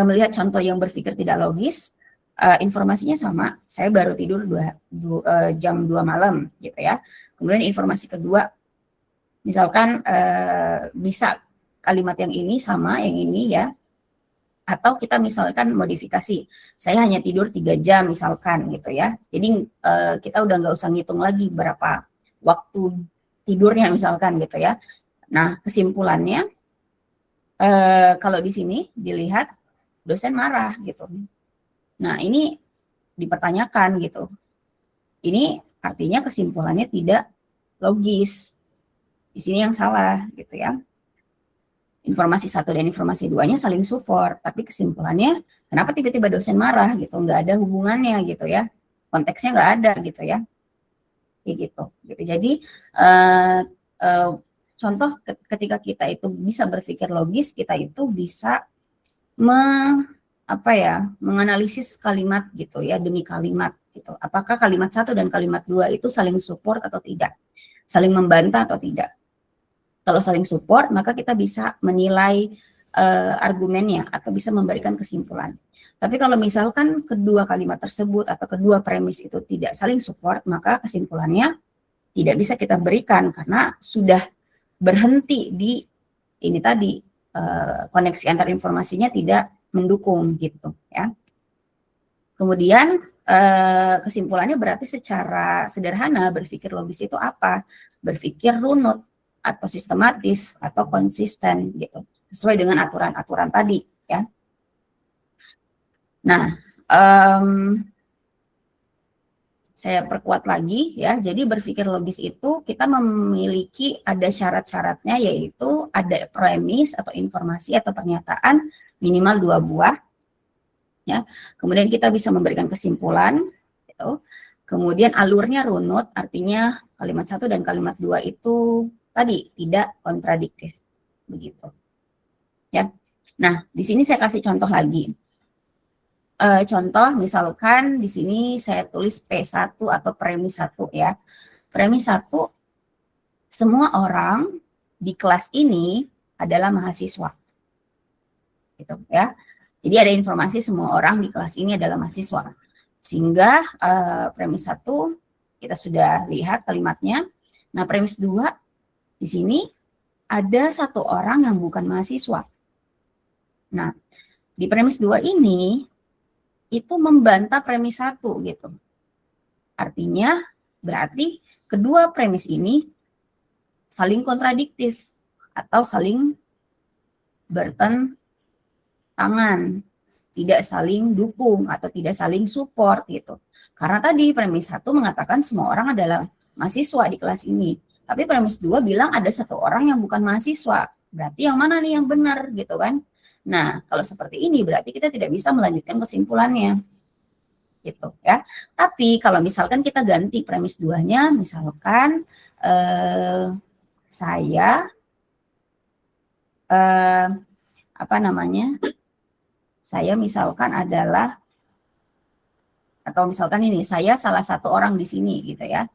S12: melihat contoh yang berpikir tidak logis, informasinya sama, saya baru tidur jam 2 malam gitu ya. Kemudian informasi kedua, misalkan bisa kalimat yang ini sama yang ini ya. Atau kita misalkan modifikasi, saya hanya tidur 3 jam misalkan gitu ya. Jadi kita udah nggak usah ngitung lagi berapa waktu tidurnya misalkan gitu ya. Nah kesimpulannya kalau di sini dilihat dosen marah gitu. Nah, ini dipertanyakan gitu. Ini artinya kesimpulannya tidak logis. Di sini yang salah gitu ya. Informasi 1 dan informasi 2-nya saling support, tapi kesimpulannya kenapa tiba-tiba dosen marah gitu, nggak ada hubungannya gitu ya. Konteksnya nggak ada gitu ya. Kayak gitu. Jadi contoh ketika kita itu bisa berpikir logis, kita itu bisa menganalisis kalimat gitu ya demi kalimat gitu. Apakah kalimat 1 dan kalimat 2 itu saling support atau tidak? Saling membantah atau tidak? Kalau saling support, maka kita bisa menilai argumennya atau bisa memberikan kesimpulan. Tapi kalau misalkan kedua kalimat tersebut atau kedua premis itu tidak saling support, maka kesimpulannya tidak bisa kita berikan karena sudah berhenti di ini tadi koneksi antar informasinya tidak mendukung gitu ya. Kemudian kesimpulannya berarti secara sederhana berpikir logis itu apa? Berpikir runut atau sistematis atau konsisten gitu, sesuai dengan aturan-aturan tadi ya. Nah, saya perkuat lagi ya. Jadi berpikir logis itu kita memiliki ada syarat-syaratnya, yaitu ada premis atau informasi atau pernyataan minimal 2 buah ya. Kemudian kita bisa memberikan kesimpulan gitu. Kemudian alurnya runut, artinya kalimat 1 dan kalimat 2 itu tadi tidak kontradiktif. Begitu. Ya. Nah, di sini saya kasih contoh lagi. Contoh misalkan di sini saya tulis P1 atau premis 1 ya. Premis 1, semua orang di kelas ini adalah mahasiswa. Gitu ya. Jadi ada informasi semua orang di kelas ini adalah mahasiswa. Sehingga premis 1 kita sudah lihat kalimatnya. Nah, premis 2 di sini ada satu orang yang bukan mahasiswa. Nah, di premis 2 ini itu membantah premis 1 gitu. Artinya berarti kedua premis ini saling kontradiktif atau saling bertentangan, tidak saling dukung atau tidak saling support gitu. Karena tadi premis 1 mengatakan semua orang adalah mahasiswa di kelas ini. Tapi premis 2 bilang ada satu orang yang bukan mahasiswa. Berarti yang mana nih yang benar gitu kan? Nah, kalau seperti ini berarti kita tidak bisa melanjutkan kesimpulannya. Gitu ya. Tapi kalau misalkan kita ganti premis 2-nya, misalkan saya saya misalkan adalah, atau misalkan ini, saya salah satu orang di sini gitu ya.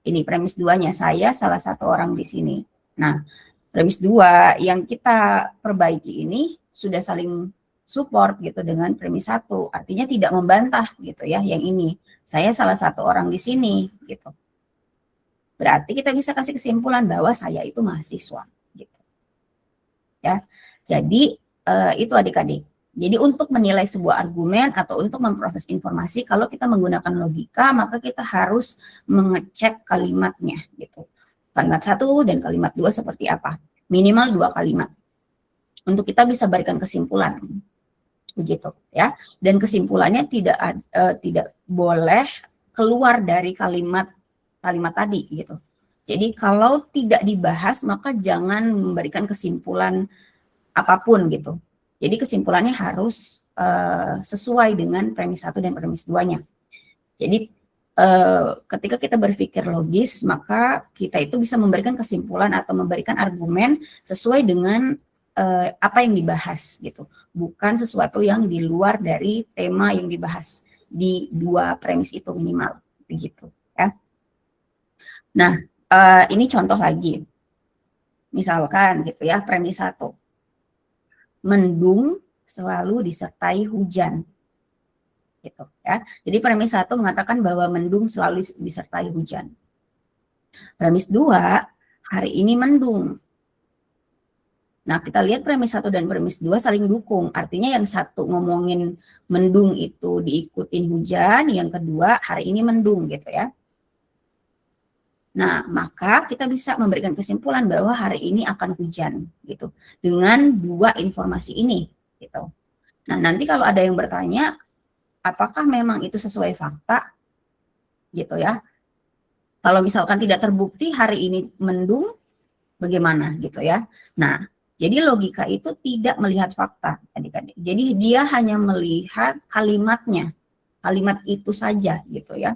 S12: Ini premis 2-nya, saya salah satu orang di sini. Nah, premis 2 yang kita perbaiki ini sudah saling support gitu dengan premis 1. Artinya tidak membantah gitu ya yang ini. Saya salah satu orang di sini gitu. Berarti kita bisa kasih kesimpulan bahwa saya itu mahasiswa gitu. Ya. Jadi itu adik-adik. Jadi untuk menilai sebuah argumen atau untuk memproses informasi, kalau kita menggunakan logika, maka kita harus mengecek kalimatnya gitu. Kalimat 1 dan kalimat 2 seperti apa? Minimal 2 kalimat. Untuk kita bisa berikan kesimpulan. Begitu ya. Dan kesimpulannya tidak boleh keluar dari kalimat tadi gitu. Jadi kalau tidak dibahas maka jangan memberikan kesimpulan apapun gitu. Jadi kesimpulannya harus sesuai dengan premis 1 dan premis 2-nya. Jadi ketika kita berpikir logis, maka kita itu bisa memberikan kesimpulan atau memberikan argumen sesuai dengan apa yang dibahas gitu. Bukan sesuatu yang di luar dari tema yang dibahas di 2 premis itu minimal begitu ya. Nah, ini contoh lagi. Misalkan gitu ya, premis 1. Mendung selalu disertai hujan. Gitu ya. Jadi premis 1 mengatakan bahwa mendung selalu disertai hujan. Premis 2, hari ini mendung. Nah, kita lihat premis 1 dan premis 2 saling dukung. Artinya yang satu ngomongin mendung itu diikutin hujan, yang kedua hari ini mendung gitu ya. Nah, maka kita bisa memberikan kesimpulan bahwa hari ini akan hujan gitu. Dengan 2 informasi ini gitu. Nah, nanti kalau ada yang bertanya, apakah memang itu sesuai fakta? Gitu ya. Kalau misalkan tidak terbukti hari ini mendung, bagaimana gitu ya. Nah, jadi logika itu tidak melihat fakta, adik-adik. Jadi dia hanya melihat kalimatnya, kalimat itu saja gitu ya.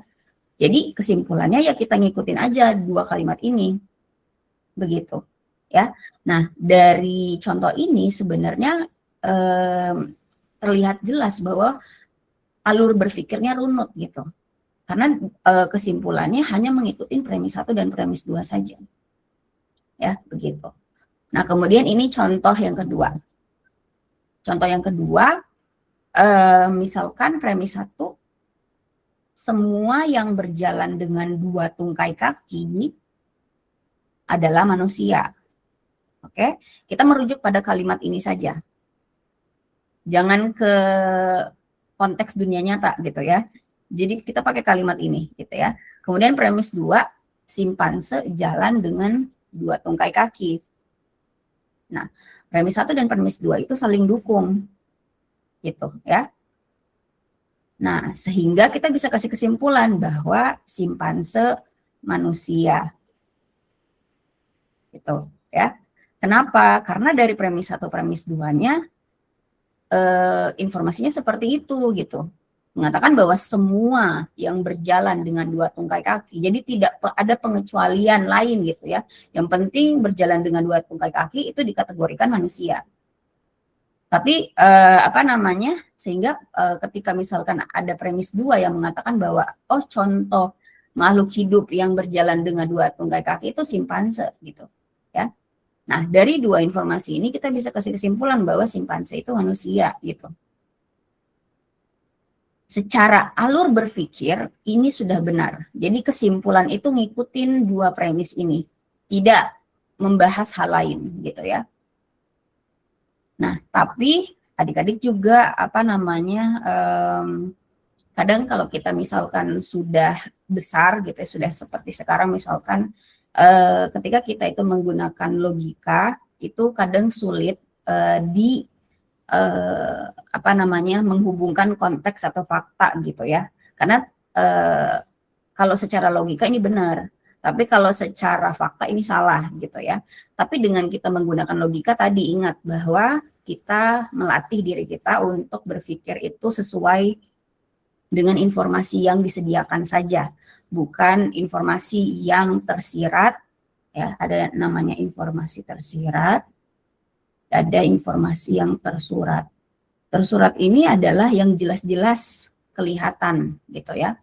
S12: Jadi kesimpulannya ya kita ngikutin aja 2 kalimat ini, begitu ya. Nah dari contoh ini sebenarnya terlihat jelas bahwa alur berpikirnya runut gitu. Karena kesimpulannya hanya mengikuti premis 1 dan premis 2 saja, ya begitu. Nah, kemudian ini contoh yang kedua. Contoh yang kedua, misalkan premis 1, semua yang berjalan dengan 2 tungkai kaki adalah manusia. Oke, kita merujuk pada kalimat ini saja. Jangan ke konteks dunia nyata gitu ya. Jadi kita pakai kalimat ini gitu ya. Kemudian premis 2, simpanse jalan dengan 2 tungkai kaki. Nah, premis 1 dan premis 2 itu saling dukung. Gitu ya. Nah, sehingga kita bisa kasih kesimpulan bahwa simpanse manusia. Gitu ya. Kenapa? Karena dari premis 1 premis 2-nya informasinya seperti itu gitu. mengatakan bahwa semua yang berjalan dengan dua tungkai kaki, jadi tidak ada pengecualian lain gitu ya. Yang penting berjalan dengan dua tungkai kaki itu dikategorikan manusia. Tapi sehingga ketika misalkan ada premis 2 yang mengatakan bahwa contoh makhluk hidup yang berjalan dengan dua tungkai kaki itu simpanse gitu ya. Nah, dari dua informasi ini kita bisa kasih kesimpulan bahwa simpanse itu manusia gitu. Secara alur berpikir ini sudah benar. Jadi kesimpulan itu ngikutin dua premis ini, tidak membahas hal lain gitu ya. Nah, tapi adik-adik juga kadang kalau kita misalkan sudah besar gitu ya, sudah seperti sekarang misalkan ketika kita itu menggunakan logika itu kadang sulit menghubungkan konteks atau fakta gitu ya. Karena kalau secara logika ini benar, tapi kalau secara fakta ini salah gitu ya. Tapi dengan kita menggunakan logika tadi, ingat bahwa kita melatih diri kita untuk berpikir itu sesuai dengan informasi yang disediakan saja, bukan informasi yang tersirat ya. Ada namanya informasi tersirat, ada informasi yang tersurat. Tersurat ini adalah yang jelas-jelas kelihatan gitu ya.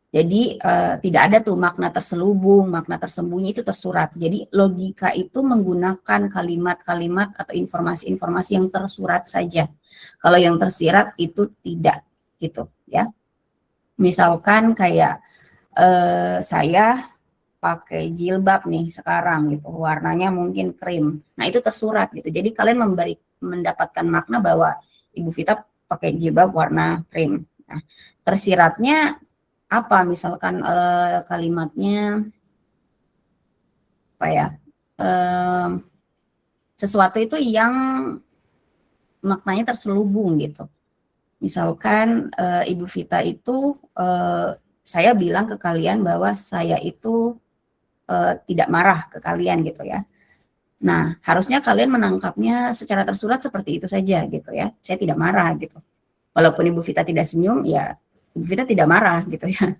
S12: Jadi tidak ada tuh makna terselubung, makna tersembunyi, itu tersurat. Jadi logika itu menggunakan kalimat-kalimat atau informasi-informasi yang tersurat saja. Kalau yang tersirat itu tidak gitu ya. Misalkan kayak saya pakai jilbab nih sekarang gitu, warnanya mungkin krim. Nah, itu tersurat gitu. Jadi kalian mendapatkan makna bahwa Ibu Vita pakai jilbab warna krim. Nah, tersiratnya apa? Misalkan kalimatnya sesuatu itu yang maknanya terselubung gitu. Misalkan Ibu Vita itu saya bilang ke kalian bahwa saya itu tidak marah ke kalian gitu ya. Nah, harusnya kalian menangkapnya secara tersurat seperti itu saja gitu ya. Saya tidak marah gitu. Walaupun Ibu Vita tidak senyum, ya Ibu Vita tidak marah gitu ya.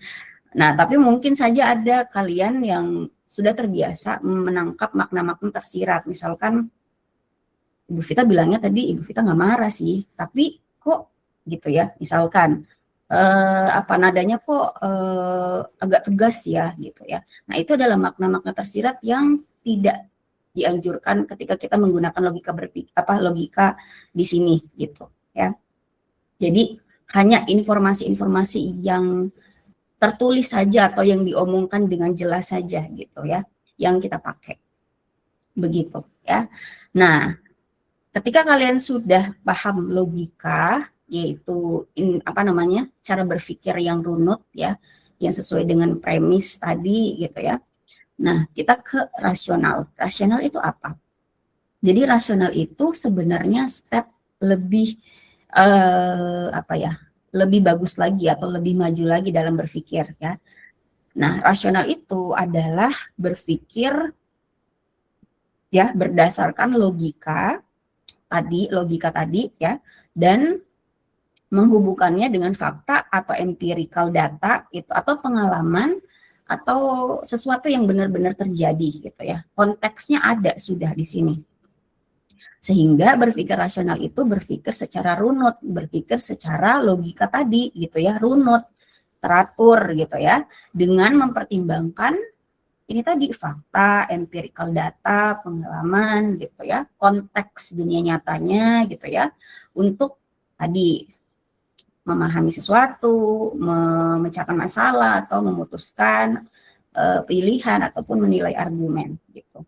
S12: Nah, tapi mungkin saja ada kalian yang sudah terbiasa menangkap makna-makna tersirat. Misalkan Ibu Vita bilangnya tadi Ibu Vita nggak marah sih, tapi kok gitu ya. Misalkan nadanya kok agak tegas ya gitu ya. Nah, itu adalah makna-makna tersirat yang tidak dianjurkan ketika kita menggunakan logika di sini gitu ya. Jadi hanya informasi-informasi yang tertulis saja atau yang diomongkan dengan jelas saja gitu ya yang kita pakai. Begitu ya. Nah, ketika kalian sudah paham logika, yaitu cara berpikir yang runut ya, yang sesuai dengan premis tadi gitu ya. Nah, kita ke rasional. Rasional itu apa? Jadi rasional itu sebenarnya step lebih lebih bagus lagi atau lebih maju lagi dalam berpikir ya. Nah, rasional itu adalah berpikir ya berdasarkan logika tadi ya, dan menghubungkannya dengan fakta atau empirical data itu, atau pengalaman atau sesuatu yang benar-benar terjadi gitu ya. Konteksnya ada sudah di sini. Sehingga berpikir rasional itu berpikir secara runut, berpikir secara logika tadi gitu ya, runut, teratur gitu ya, dengan mempertimbangkan ini tadi fakta, empirical data, pengalaman gitu ya, konteks dunia nyatanya gitu ya, untuk tadi memahami sesuatu, memecahkan masalah atau memutuskan pilihan ataupun menilai argumen gitu.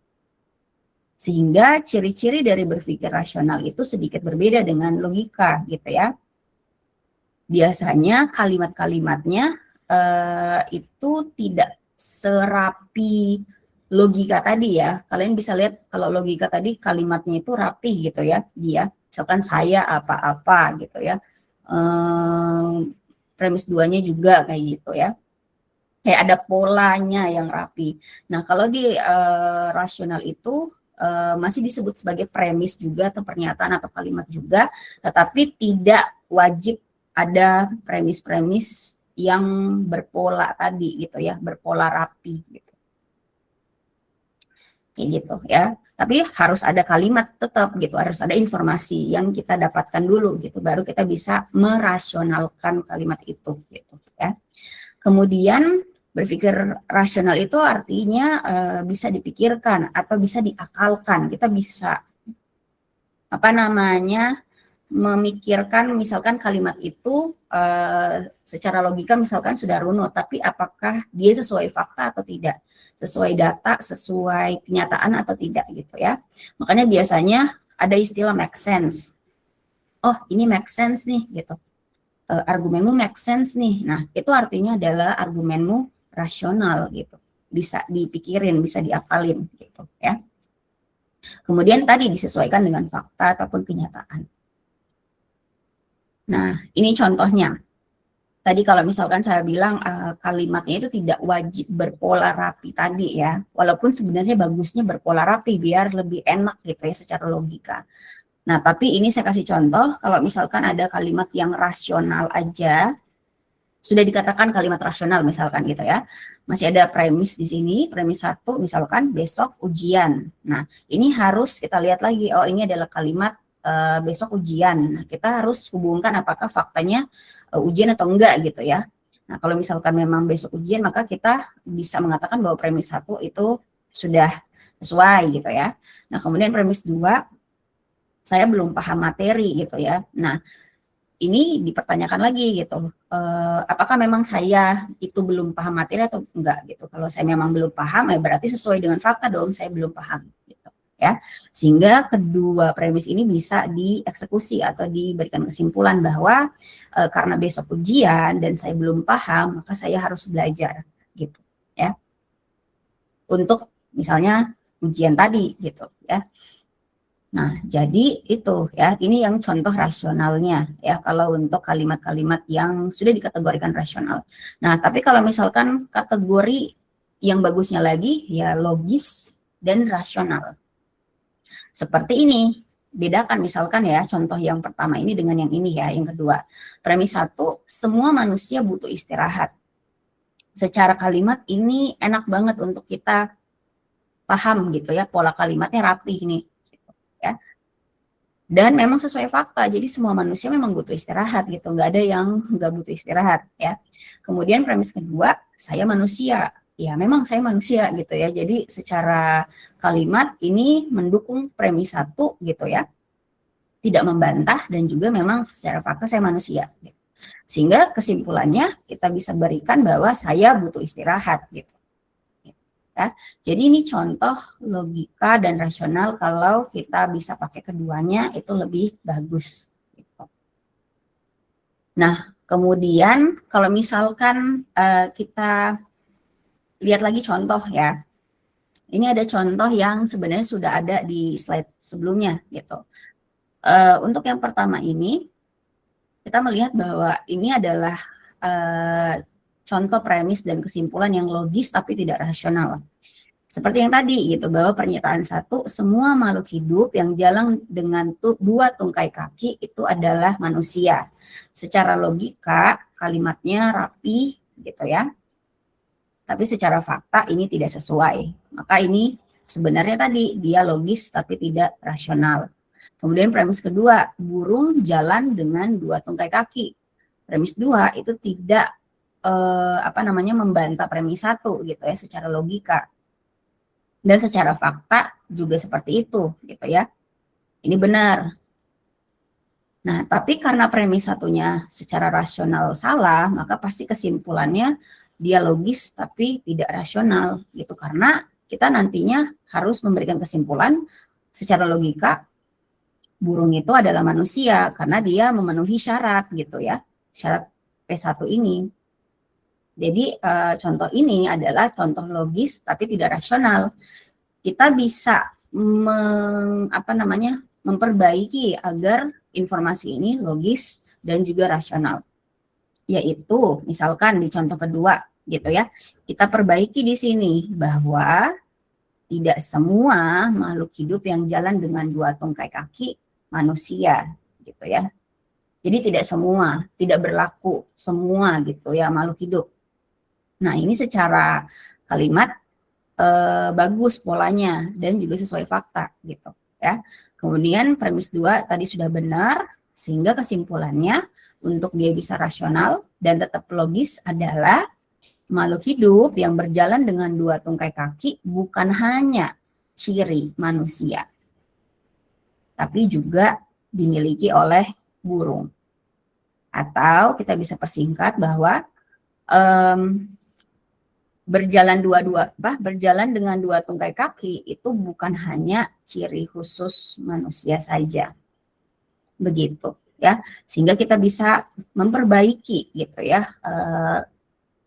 S12: Sehingga ciri-ciri dari berpikir rasional itu sedikit berbeda dengan logika gitu ya. Biasanya kalimat-kalimatnya itu tidak serapi logika tadi ya. Kalian bisa lihat kalau logika tadi kalimatnya itu rapi gitu ya. Dia misalkan saya apa-apa gitu ya. Premis 2-nya juga kayak gitu ya. Kayak ada polanya yang rapi. Nah, kalau di rasional itu masih disebut sebagai premis juga atau pernyataan atau kalimat juga, tetapi tidak wajib ada premis-premis yang berpola tadi gitu ya, berpola rapi gitu. Kayak gitu ya. Tapi harus ada kalimat tetap gitu, harus ada informasi yang kita dapatkan dulu gitu, baru kita bisa merasionalkan kalimat itu gitu ya. Kemudian berpikir rasional itu artinya bisa dipikirkan atau bisa diakalkan. Kita bisa memikirkan misalkan kalimat itu secara logika misalkan sudah runut, tapi apakah dia sesuai fakta atau tidak, sesuai data, sesuai kenyataan atau tidak gitu ya. Makanya biasanya ada istilah make sense. Oh, ini make sense nih gitu. Argumenmu make sense nih. Nah, itu artinya adalah argumenmu rasional gitu. Bisa dipikirin, bisa diakalin gitu ya. Kemudian tadi disesuaikan dengan fakta ataupun kenyataan. Nah, ini contohnya. Tadi kalau misalkan saya bilang kalimatnya itu tidak wajib berpola rapi tadi ya. Walaupun sebenarnya bagusnya berpola rapi biar lebih enak gitu ya secara logika. Nah, tapi ini saya kasih contoh kalau misalkan ada kalimat yang rasional aja, sudah dikatakan kalimat rasional misalkan gitu ya. Masih ada premis di sini, premis 1 misalkan besok ujian. Nah, ini harus kita lihat lagi, oh ini adalah kalimat besok ujian. Nah, kita harus hubungkan apakah faktanya ujian atau enggak gitu ya. Nah, kalau misalkan memang besok ujian, maka kita bisa mengatakan bahwa premis 1 itu sudah sesuai gitu ya. Nah, kemudian premis 2, saya belum paham materi gitu ya. Nah, ini dipertanyakan lagi gitu, apakah memang saya itu belum paham materi atau enggak gitu. Kalau saya memang belum paham, ya berarti sesuai dengan fakta dong, saya belum paham gitu ya. Sehingga kedua premis ini bisa dieksekusi atau diberikan kesimpulan bahwa karena besok ujian dan saya belum paham, maka saya harus belajar gitu ya. Untuk misalnya ujian tadi gitu ya. Nah, jadi itu ya, ini yang contoh rasionalnya ya, kalau untuk kalimat-kalimat yang sudah dikategorikan rasional. Nah, tapi kalau misalkan kategori yang bagusnya lagi, ya logis dan rasional. Seperti ini, bedakan misalkan ya, contoh yang pertama ini dengan yang ini ya, yang kedua. Premis 1, semua manusia butuh istirahat. Secara kalimat ini enak banget untuk kita paham gitu ya, pola kalimatnya rapih nih. Ya. Dan memang sesuai fakta, jadi semua manusia memang butuh istirahat gitu, nggak ada yang nggak butuh istirahat ya. Kemudian premis kedua, saya manusia, ya memang saya manusia gitu ya, jadi secara kalimat ini mendukung premis 1 gitu ya, tidak membantah dan juga memang secara fakta saya manusia gitu. Sehingga kesimpulannya kita bisa berikan bahwa saya butuh istirahat gitu. Ya. Jadi ini contoh logika dan rasional, kalau kita bisa pakai keduanya itu lebih bagus. Gitu. Nah, kemudian kalau misalkan kita lihat lagi contoh ya, ini ada contoh yang sebenarnya sudah ada di slide sebelumnya gitu. Untuk yang pertama ini, kita melihat bahwa ini adalah contoh premis dan kesimpulan yang logis tapi tidak rasional. Seperti yang tadi gitu, bahwa pernyataan 1, semua makhluk hidup yang jalan dengan 2 tungkai kaki itu adalah manusia. Secara logika kalimatnya rapi gitu ya. Tapi secara fakta ini tidak sesuai. Maka ini sebenarnya tadi dia logis tapi tidak rasional. Kemudian premis kedua, burung jalan dengan 2 tungkai kaki. Premis 2 itu tidak membantah premis 1 gitu ya, secara logika. Dan secara fakta juga seperti itu gitu ya. Ini benar. Nah, tapi karena premis 1-nya secara rasional salah, maka pasti kesimpulannya dia logis tapi tidak rasional gitu, karena kita nantinya harus memberikan kesimpulan secara logika burung itu adalah manusia karena dia memenuhi syarat gitu ya, syarat P1 ini. Jadi contoh ini adalah contoh logis tapi tidak rasional. Kita bisa memperbaiki agar informasi ini logis dan juga rasional. Yaitu misalkan di contoh kedua gitu ya, kita perbaiki di sini bahwa tidak semua makhluk hidup yang jalan dengan 2 tungkai kaki manusia gitu ya. Jadi tidak berlaku semua gitu ya makhluk hidup. Nah, ini secara kalimat bagus polanya dan juga sesuai fakta gitu ya. Kemudian premis 2 tadi sudah benar, sehingga kesimpulannya untuk dia bisa rasional dan tetap logis adalah makhluk hidup yang berjalan dengan 2 tungkai kaki bukan hanya ciri manusia, tapi juga dimiliki oleh burung. Atau kita bisa persingkat bahwa berjalan dengan 2 tungkai kaki itu bukan hanya ciri khusus manusia saja. Begitu ya. Sehingga kita bisa memperbaiki gitu ya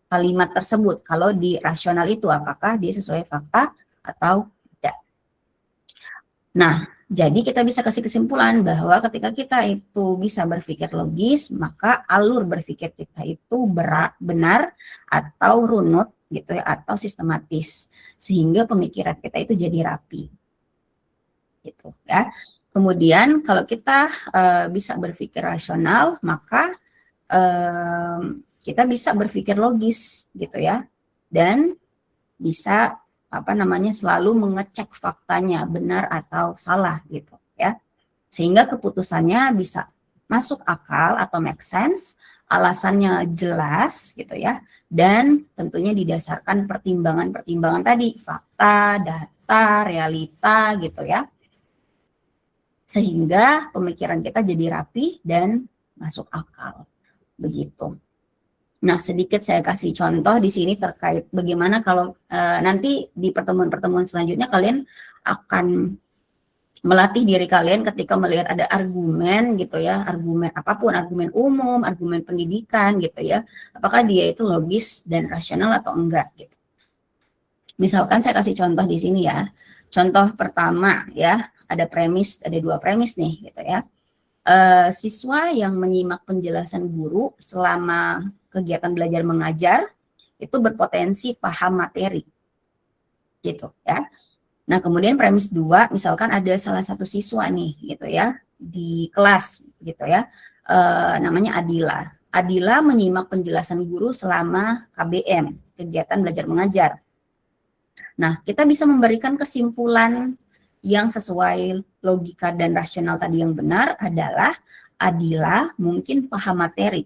S12: kalimat tersebut kalau di rasional itu apakah dia sesuai fakta atau tidak. Nah, jadi kita bisa kasih kesimpulan bahwa ketika kita itu bisa berpikir logis, maka alur berpikir kita itu benar atau runut gitu ya, atau sistematis, sehingga pemikiran kita itu jadi rapi gitu ya. Kemudian kalau kita bisa berpikir rasional, maka kita bisa berpikir logis gitu ya, dan bisa selalu mengecek faktanya benar atau salah gitu ya, sehingga keputusannya bisa masuk akal atau make sense, alasannya jelas gitu ya, dan tentunya didasarkan pertimbangan-pertimbangan tadi, fakta, data, realita gitu ya, sehingga pemikiran kita jadi rapi dan masuk akal begitu. Nah, sedikit saya kasih contoh di sini terkait bagaimana kalau nanti di pertemuan-pertemuan selanjutnya kalian akan melatih diri kalian ketika melihat ada argumen gitu ya, argumen apapun, argumen umum, argumen pendidikan gitu ya, apakah dia itu logis dan rasional atau enggak gitu. Misalkan saya kasih contoh di sini ya. Contoh pertama ya, ada 2 premis nih gitu ya. Siswa yang menyimak penjelasan guru selama kegiatan belajar mengajar itu berpotensi paham materi gitu ya. Nah, kemudian premis 2, misalkan ada salah satu siswa nih gitu ya di kelas gitu ya, namanya Adila. Adila menyimak penjelasan guru selama KBM, kegiatan belajar mengajar. Nah, kita bisa memberikan kesimpulan yang sesuai logika dan rasional tadi yang benar adalah Adila mungkin paham materi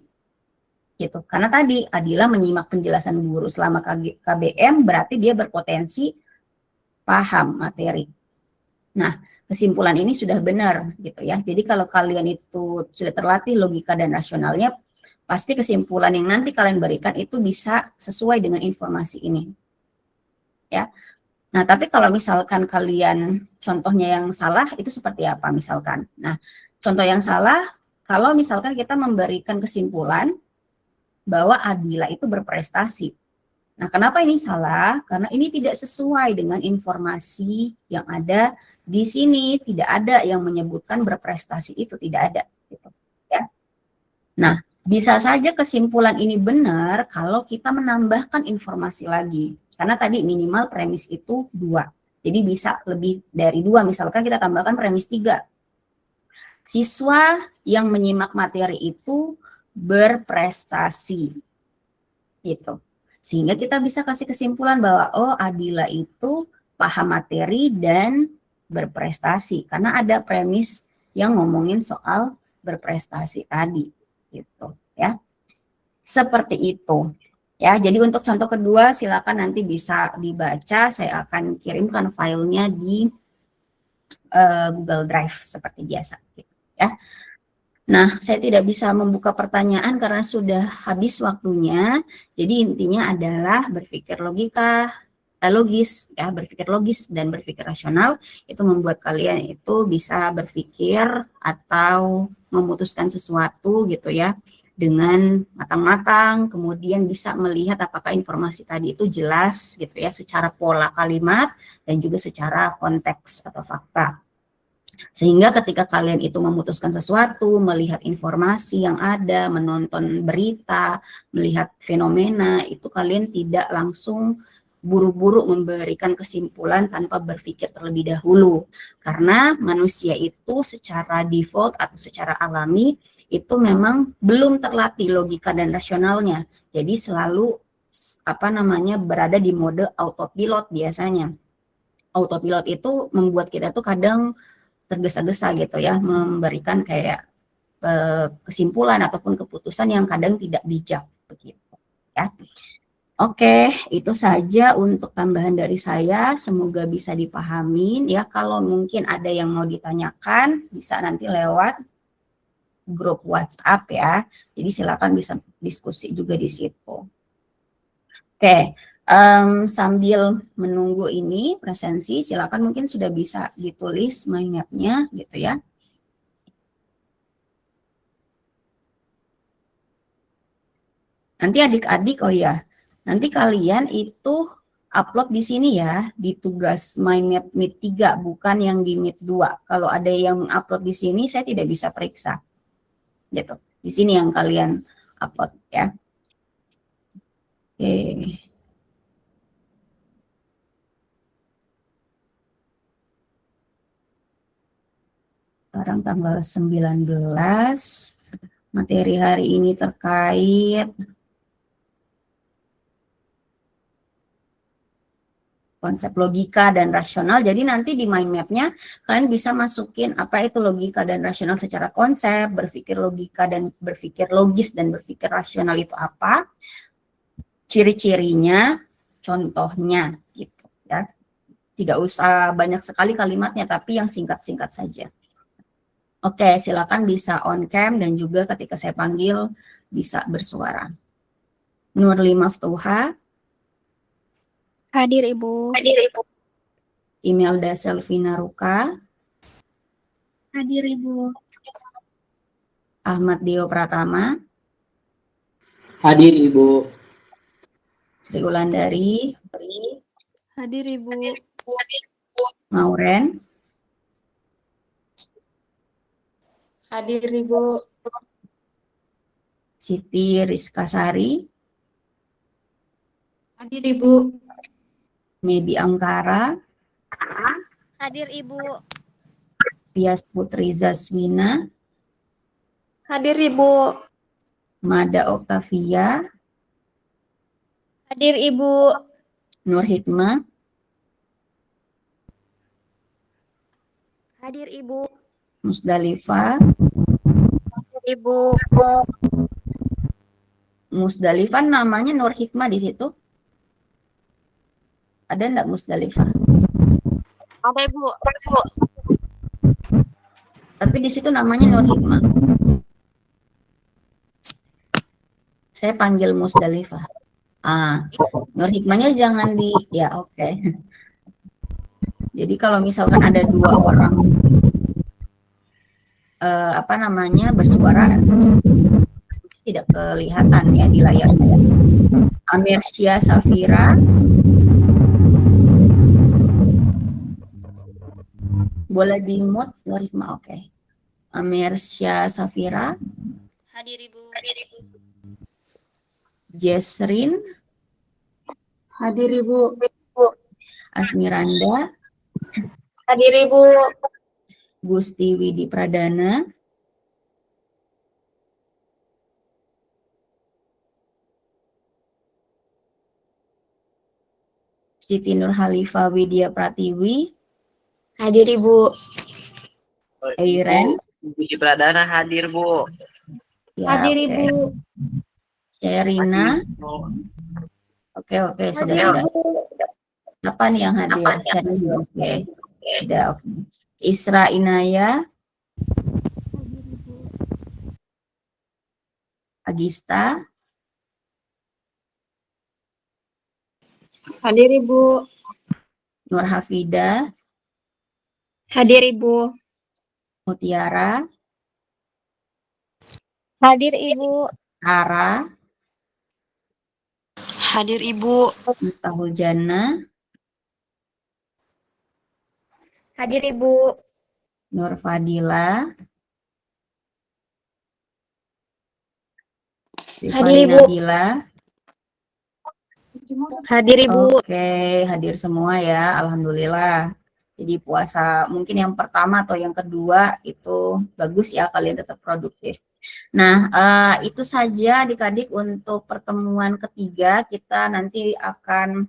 S12: gitu. Karena tadi Adila menyimak penjelasan guru selama KBM berarti dia berpotensi paham materi. Nah, kesimpulan ini sudah benar gitu ya. Jadi kalau kalian itu sudah terlatih logika dan rasionalnya, pasti kesimpulan yang nanti kalian berikan itu bisa sesuai dengan informasi ini. Ya. Nah, tapi kalau misalkan kalian contohnya yang salah, itu seperti apa misalkan? Nah, contoh yang salah, kalau misalkan kita memberikan kesimpulan bahwa Adila itu berprestasi. Nah, kenapa ini salah? Karena ini tidak sesuai dengan informasi yang ada di sini. Tidak ada yang menyebutkan berprestasi itu, tidak ada. Gitu, ya. Nah, bisa saja kesimpulan ini benar kalau kita menambahkan informasi lagi. Karena tadi minimal premis itu 2. Jadi bisa lebih dari 2. Misalkan kita tambahkan premis 3. Siswa yang menyimak materi itu berprestasi. Gitu. Sehingga kita bisa kasih kesimpulan bahwa oh Adila itu paham materi dan berprestasi. Karena ada premis yang ngomongin soal berprestasi tadi. Gitu ya. Seperti itu. Ya, jadi untuk contoh kedua silakan nanti bisa dibaca, saya akan kirimkan filenya di Google Drive seperti biasa gitu ya. Nah, saya tidak bisa membuka pertanyaan karena sudah habis waktunya. Jadi intinya adalah berpikir logis ya, berpikir logis dan berpikir rasional itu membuat kalian itu bisa berpikir atau memutuskan sesuatu gitu ya dengan matang-matang, kemudian bisa melihat apakah informasi tadi itu jelas gitu ya secara pola kalimat dan juga secara konteks atau fakta. Sehingga ketika kalian itu memutuskan sesuatu, melihat informasi yang ada, menonton berita, melihat fenomena, itu kalian tidak langsung buru-buru memberikan kesimpulan tanpa berpikir terlebih dahulu. Karena manusia itu secara default atau secara alami itu memang belum terlatih logika dan rasionalnya. Jadi selalu berada di mode autopilot biasanya. Autopilot itu membuat kita tuh kadang tergesa-gesa gitu ya, memberikan kayak kesimpulan ataupun keputusan yang kadang tidak bijak begitu ya. Oke, itu saja untuk tambahan dari saya. Semoga bisa dipahamin ya. Kalau mungkin ada yang mau ditanyakan, bisa nanti lewat grup WhatsApp ya. Jadi silakan bisa diskusi juga di situ. Oke, sambil menunggu ini presensi, silakan mungkin sudah bisa ditulis mind map-nya gitu ya. Nanti adik-adik, oh ya, nanti kalian itu upload di sini ya, di tugas mind map Meet 3, bukan yang di Meet 2. Kalau ada yang upload di sini, saya tidak bisa periksa. Gitu. Di sini yang kalian upload ya. Oke. Sekarang tanggal 19, materi hari ini terkait konsep logika dan rasional. Jadi nanti di mind map-nya kalian bisa masukin apa itu logika dan rasional secara konsep, berpikir logika dan berpikir logis dan berpikir rasional itu apa, ciri-cirinya, contohnya gitu ya. Tidak usah banyak sekali kalimatnya, tapi yang singkat-singkat saja. Oke, silakan bisa on cam dan juga ketika saya panggil bisa bersuara. Nurli Maftuha.
S7: Hadir, Ibu.
S12: Hadir, Ibu. Imelda Selvina Ruka.
S11: Hadir, Ibu.
S12: Ahmad Dio Pratama.
S8: Hadir, Ibu.
S12: Sri Wulandari.
S5: Hadir, Ibu.
S12: Mauren.
S4: Hadir, Ibu.
S12: Siti Rizkasari.
S1: Hadir, Ibu.
S12: Mebi Angkara.
S13: Hadir, Ibu.
S12: Tias Putri Zaswina.
S4: Hadir, Ibu.
S12: Mada Oktavia.
S13: Hadir, Ibu.
S12: Nur Hikmah.
S13: Hadir, Ibu.
S12: Musdalifah.
S13: Ibu.
S12: Musdalifah namanya Nur Hikmah di situ. Ada enggak Musdalifah?
S13: Ada, Ibu.
S12: Tapi di situ namanya Nur Hikmah. Saya panggil Musdalifah. Nur Hikmahnya jangan di, ya oke. Jadi kalau misalkan ada dua orang bersuara, tidak kelihatan ya di layar saya. Amersya Safira. Boleh di-mute, Nur Hikmah, oke. Amersya Safira.
S13: Hadir, Ibu.
S12: Jesrin.
S4: Hadir, Ibu.
S12: Asmiranda.
S13: Hadir, Ibu.
S12: Gusti Widi Pradana. Siti Nur Halifah Widya Pratiwi.
S3: Hadir, Ibu.
S12: Eiren.
S2: Widi Pradana hadir, Bu.
S12: Ya,
S13: Hadir,
S12: oke.
S13: Ibu.
S12: Sherina. Oke, sudah. Siapa nih yang hadir? Sherina, oke. Sudah, oke. Isra Inaya. Agista.
S4: Hadir, Ibu.
S12: Nur Hafida.
S13: Hadir, Ibu.
S12: Mutiara.
S13: Hadir, Ibu.
S12: Ara.
S1: Hadir, Ibu.
S12: Miftahul Jannah.
S13: Hadir, Ibu.
S12: Nur Fadila.
S13: Hadir, Ibu.
S12: Nabila.
S13: Hadir Ibu.
S12: Oke, hadir semua ya, alhamdulillah. Jadi puasa mungkin yang pertama atau yang kedua itu bagus ya, kalian tetap produktif. Nah, itu saja adik-adik untuk pertemuan ketiga. Kita nanti akan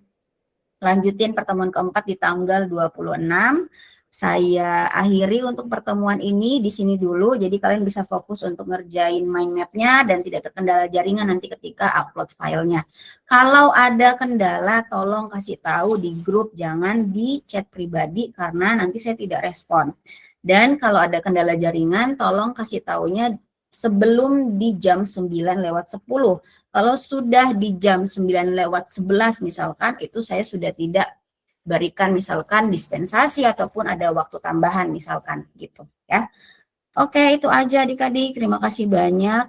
S12: lanjutin pertemuan keempat di tanggal 26. Saya akhiri untuk pertemuan ini di sini dulu, jadi kalian bisa fokus untuk ngerjain mind map-nya dan tidak terkendala jaringan nanti ketika upload filenya. Kalau ada kendala, tolong kasih tahu di grup, jangan di chat pribadi karena nanti saya tidak respon. Dan kalau ada kendala jaringan, tolong kasih taunya sebelum di jam 9:10. Kalau sudah di jam 9:11 misalkan, itu saya sudah tidak berikan misalkan dispensasi ataupun ada waktu tambahan misalkan gitu ya. Oke, itu aja adik-adik. Terima kasih banyak.